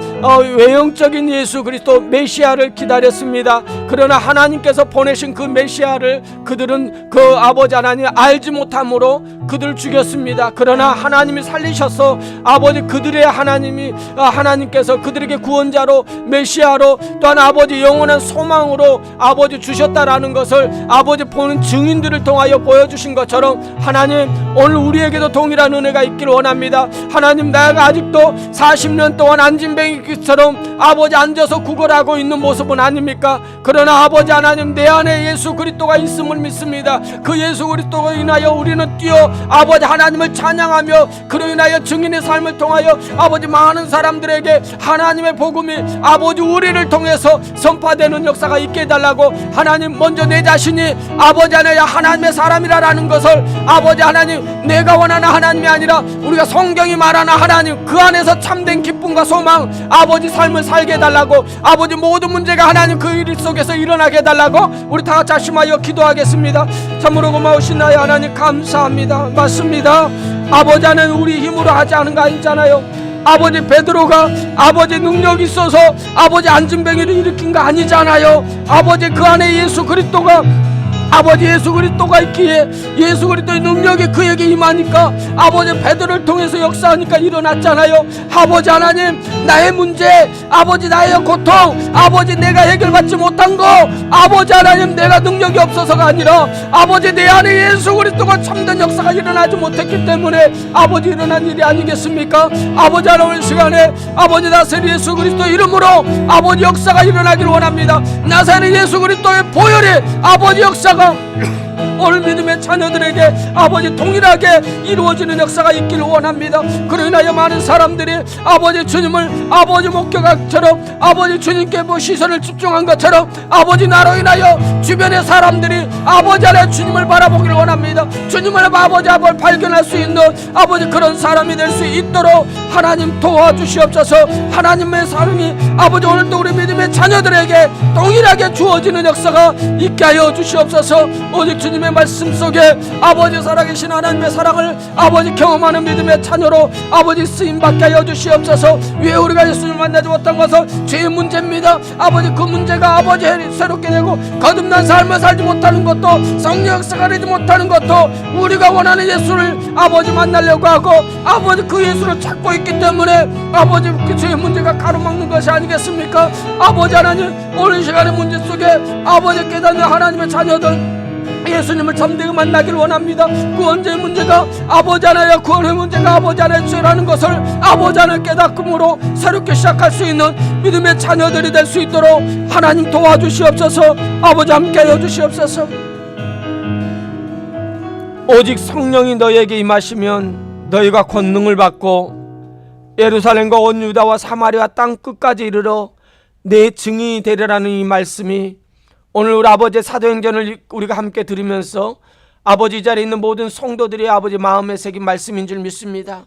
외형적인 예수 그리스도 메시아를 기다렸습니다. 그러나 하나님께서 보내신 그 메시아를 그들은 그 아버지 하나님 알지 못함으로 그들을 죽였습니다. 그러나 하나님이 살리셔서 아버지 그들의 하나님께서 그들에게 구원자로 메시아로 또한 아버지 영원한 소망으로 아버지 주셨다라는 것을 아버지 보는 증인들을 통하여 보여주신 것처럼 하나님, 오늘 우리에게도 동일한 은혜가 있기를 원합니다. 하나님, 내가 아직도 40년 동안 안진뱅이처럼 아버지 앉아서 구걸하고 있는 모습은 아닙니까? 그러나 아버지 하나님, 내 안에 예수 그리스도가 있음을 믿습니다. 그 예수 그리스도로 인하여 우리는 뛰어 아버지 하나님을 찬양하며 그로 인하여 증인의 삶을 통하여 아버지 많은 사람들에게 하나님의 복음이 아버지 우리를 통해서 선포되는 역사가 있게 해달라고, 하나님 먼저 내 자신이 아버지 하나님 하나님의 사람이라는 것을 아버지 하나님, 내가 원하는 하나님이 아니라 우리가 성경이 말하는 하나님, 그 안에서 참된 기쁨과 소망 아버지 삶을 살게 해달라고, 아버지 모든 문제가 하나님 그 일 속에서 일어나게 해달라고 우리 다 같이 하심하여 기도하겠습니다. 참으로 고마우신 나의 하나님 감사합니다. 맞습니다. 아버지 하나님, 우리 힘으로 하지 않은 거 아니잖아요. 아버지 베드로가 아버지 능력이 있어서 아버지 안진뱅이를 일으킨 거 아니잖아요. 아버지 그 안에 예수 그리스도가 아버지 예수 그리스도가 있기에 예수 그리스도의 능력이 그에게 임하니까 아버지 베드로를 통해서 역사하니까 일어났잖아요. 아버지 하나님, 나의 문제, 아버지 나의 고통, 아버지 내가 해결받지 못한 거, 아버지 하나님 내가 능력이 없어서가 아니라 아버지 내 안에 예수 그리스도가 참된 역사가 일어나지 못했기 때문에 아버지 일어난 일이 아니겠습니까? 아버지 하나님, 시간에 아버지 나사렛 예수 그리스도 이름으로 아버지 역사가 일어나기를 원합니다. 나사렛 예수 그리스도의 보혈이 아버지 역사가 오늘 믿음의 자녀들에게 아버지 동일하게 이루어지는 역사가 있기를 원합니다. 그로 인하여 많은 사람들이 아버지 주님을 아버지 목격처럼 아버지 주님께 시선을 집중한 것처럼 아버지 나로 인하여 주변의 사람들이 아버지 안에 주님을 바라보기를 원합니다. 주님을 아버지 발견할 수 있는 아버지 그런 사람이 될 수 있도록 하나님 도와주시옵소서. 하나님의 사랑이 아버지 오늘도 우리 믿음의 자녀들에게 동일하게 주어지는 역사가 있게 하여 주시옵소서. 오직 주님의 말씀 속에 아버지 살아계신 하나님의 사랑을 아버지 경험하는 믿음의 자녀로 아버지 쓰임받게 하여 주시옵소서. 왜 우리가 예수님을 만나지 못한 것은 죄의 문제입니다. 아버지 그 문제가 아버지 새롭게 되고 거듭난 삶을 살지 못하는 것도 성령 역사가 되지 못하는 것도 우리가 원하는 예수를 아버지 만나려고 하고 아버지 그 예수를 찾고 있기 때문에 아버지 그 죄의 문제가 가로막는 것이 아니겠습니까? 아버지 하나님, 오늘 시간의 문제 속에 아버지 깨닫는 하나님의 자녀들 예수님을 참되게 만나기를 원합니다. 구원자의 문제가 아버지 하나의 구원의 문제가 아버지 하나의 죄라는 것을 아버지 하나의 깨닫음으로 새롭게 시작할 수 있는 믿음의 자녀들이 될 수 있도록 하나님 도와주시옵소서. 아버지 함께하여 주시옵소서. 오직 성령이 너희에게 임하시면 너희가 권능을 받고 예루살렘과 온 유다와 사마리아 땅 끝까지 이르러 내 증인이 되리라는 이 말씀이 오늘 우리 아버지의 사도행전을 우리가 함께 들으면서 아버지 이 자리에 있는 모든 성도들이 아버지 마음에 새긴 말씀인 줄 믿습니다.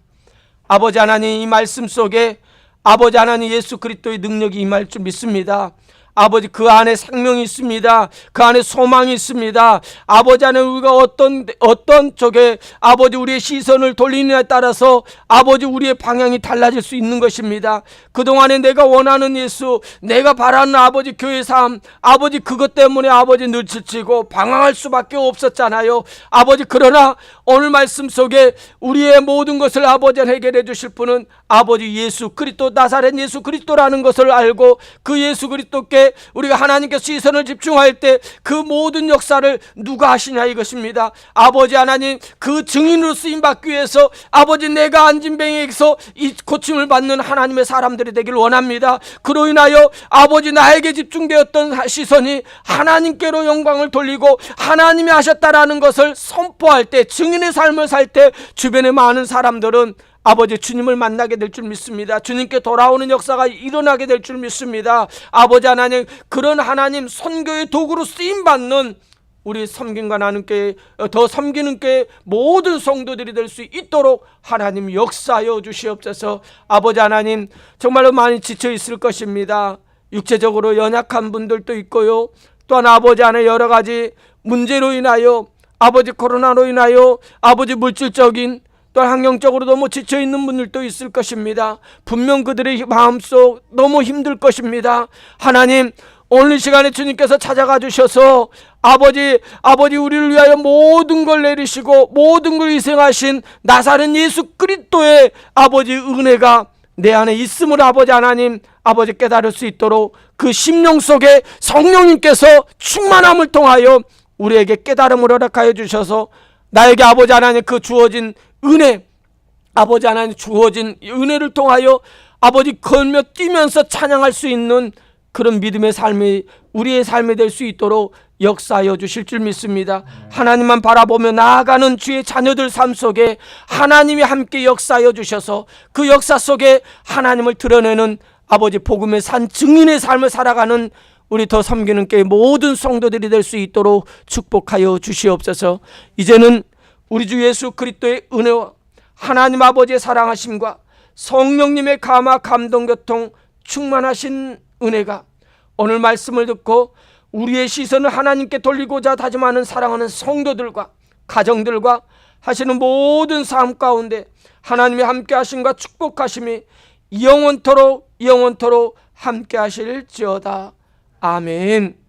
아버지 하나님, 이 말씀 속에 아버지 하나님 예수 그리스도의 능력이 임할 줄 믿습니다. 아버지 그 안에 생명이 있습니다. 그 안에 소망이 있습니다. 아버지 안에 우리가 어떤 쪽에 아버지 우리의 시선을 돌리느냐에 따라서 아버지 우리의 방향이 달라질 수 있는 것입니다. 그동안에 내가 원하는 예수, 내가 바라는 아버지 교회 삶, 아버지 그것 때문에 아버지 늘 지치고 방황할 수밖에 없었잖아요. 아버지 그러나 오늘 말씀 속에 우리의 모든 것을 아버지 해결해 주실 분은 아버지 예수 그리스도 나사렛 예수 그리스도라는 것을 알고 그 예수 그리스도께 때, 우리가 하나님께 시선을 집중할 때 그 모든 역사를 누가 하시냐 이것입니다. 아버지 하나님, 그 증인으로 쓰임받기 위해서 아버지 내가 앉은 병에서 이 고침을 받는 하나님의 사람들이 되길 원합니다. 그로 인하여 아버지 나에게 집중되었던 시선이 하나님께로 영광을 돌리고 하나님이 하셨다라는 것을 선포할 때, 증인의 삶을 살 때 주변의 많은 사람들은 아버지 주님을 만나게 될 줄 믿습니다. 주님께 돌아오는 역사가 일어나게 될 줄 믿습니다. 아버지 하나님, 그런 하나님 선교의 도구로 쓰임받는 우리 섬김과 나눔께 더 섬기는 께 모든 성도들이 될 수 있도록 하나님 역사하여 주시옵소서. 아버지 하나님, 정말로 많이 지쳐 있을 것입니다. 육체적으로 연약한 분들도 있고요, 또한 아버지 안에 여러 가지 문제로 인하여, 아버지 코로나로 인하여 아버지 물질적인 또 환경적으로 너무 지쳐있는 분들도 있을 것입니다. 분명 그들의 마음속 너무 힘들 것입니다. 하나님, 오늘 이 시간에 주님께서 찾아가 주셔서 아버지 우리를 위하여 모든 걸 내리시고 모든 걸 희생하신 나사렛 예수 그리스도의 아버지 은혜가 내 안에 있음을 아버지 하나님 아버지 깨달을 수 있도록 그 심령 속에 성령님께서 충만함을 통하여 우리에게 깨달음을 허락하여 주셔서 나에게 아버지 하나님 그 주어진 은혜, 아버지 하나님 주어진 은혜를 통하여 아버지 걸며 뛰면서 찬양할 수 있는 그런 믿음의 삶이 우리의 삶이 될 수 있도록 역사하여 주실 줄 믿습니다. 하나님만 바라보며 나아가는 주의 자녀들 삶 속에 하나님이 함께 역사하여 주셔서 그 역사 속에 하나님을 드러내는 아버지 복음의 산 증인의 삶을 살아가는 우리 더 섬기는 께 모든 성도들이 될 수 있도록 축복하여 주시옵소서. 이제는 우리 주 예수 그리스도의 은혜와 하나님 아버지의 사랑하심과 성령님의 감화 감동 교통 충만하신 은혜가 오늘 말씀을 듣고 우리의 시선을 하나님께 돌리고자 다짐하는 사랑하는 성도들과 가정들과 하시는 모든 삶 가운데 하나님의 함께 하심과 축복하심이 영원토록 함께 하실지어다. 아멘.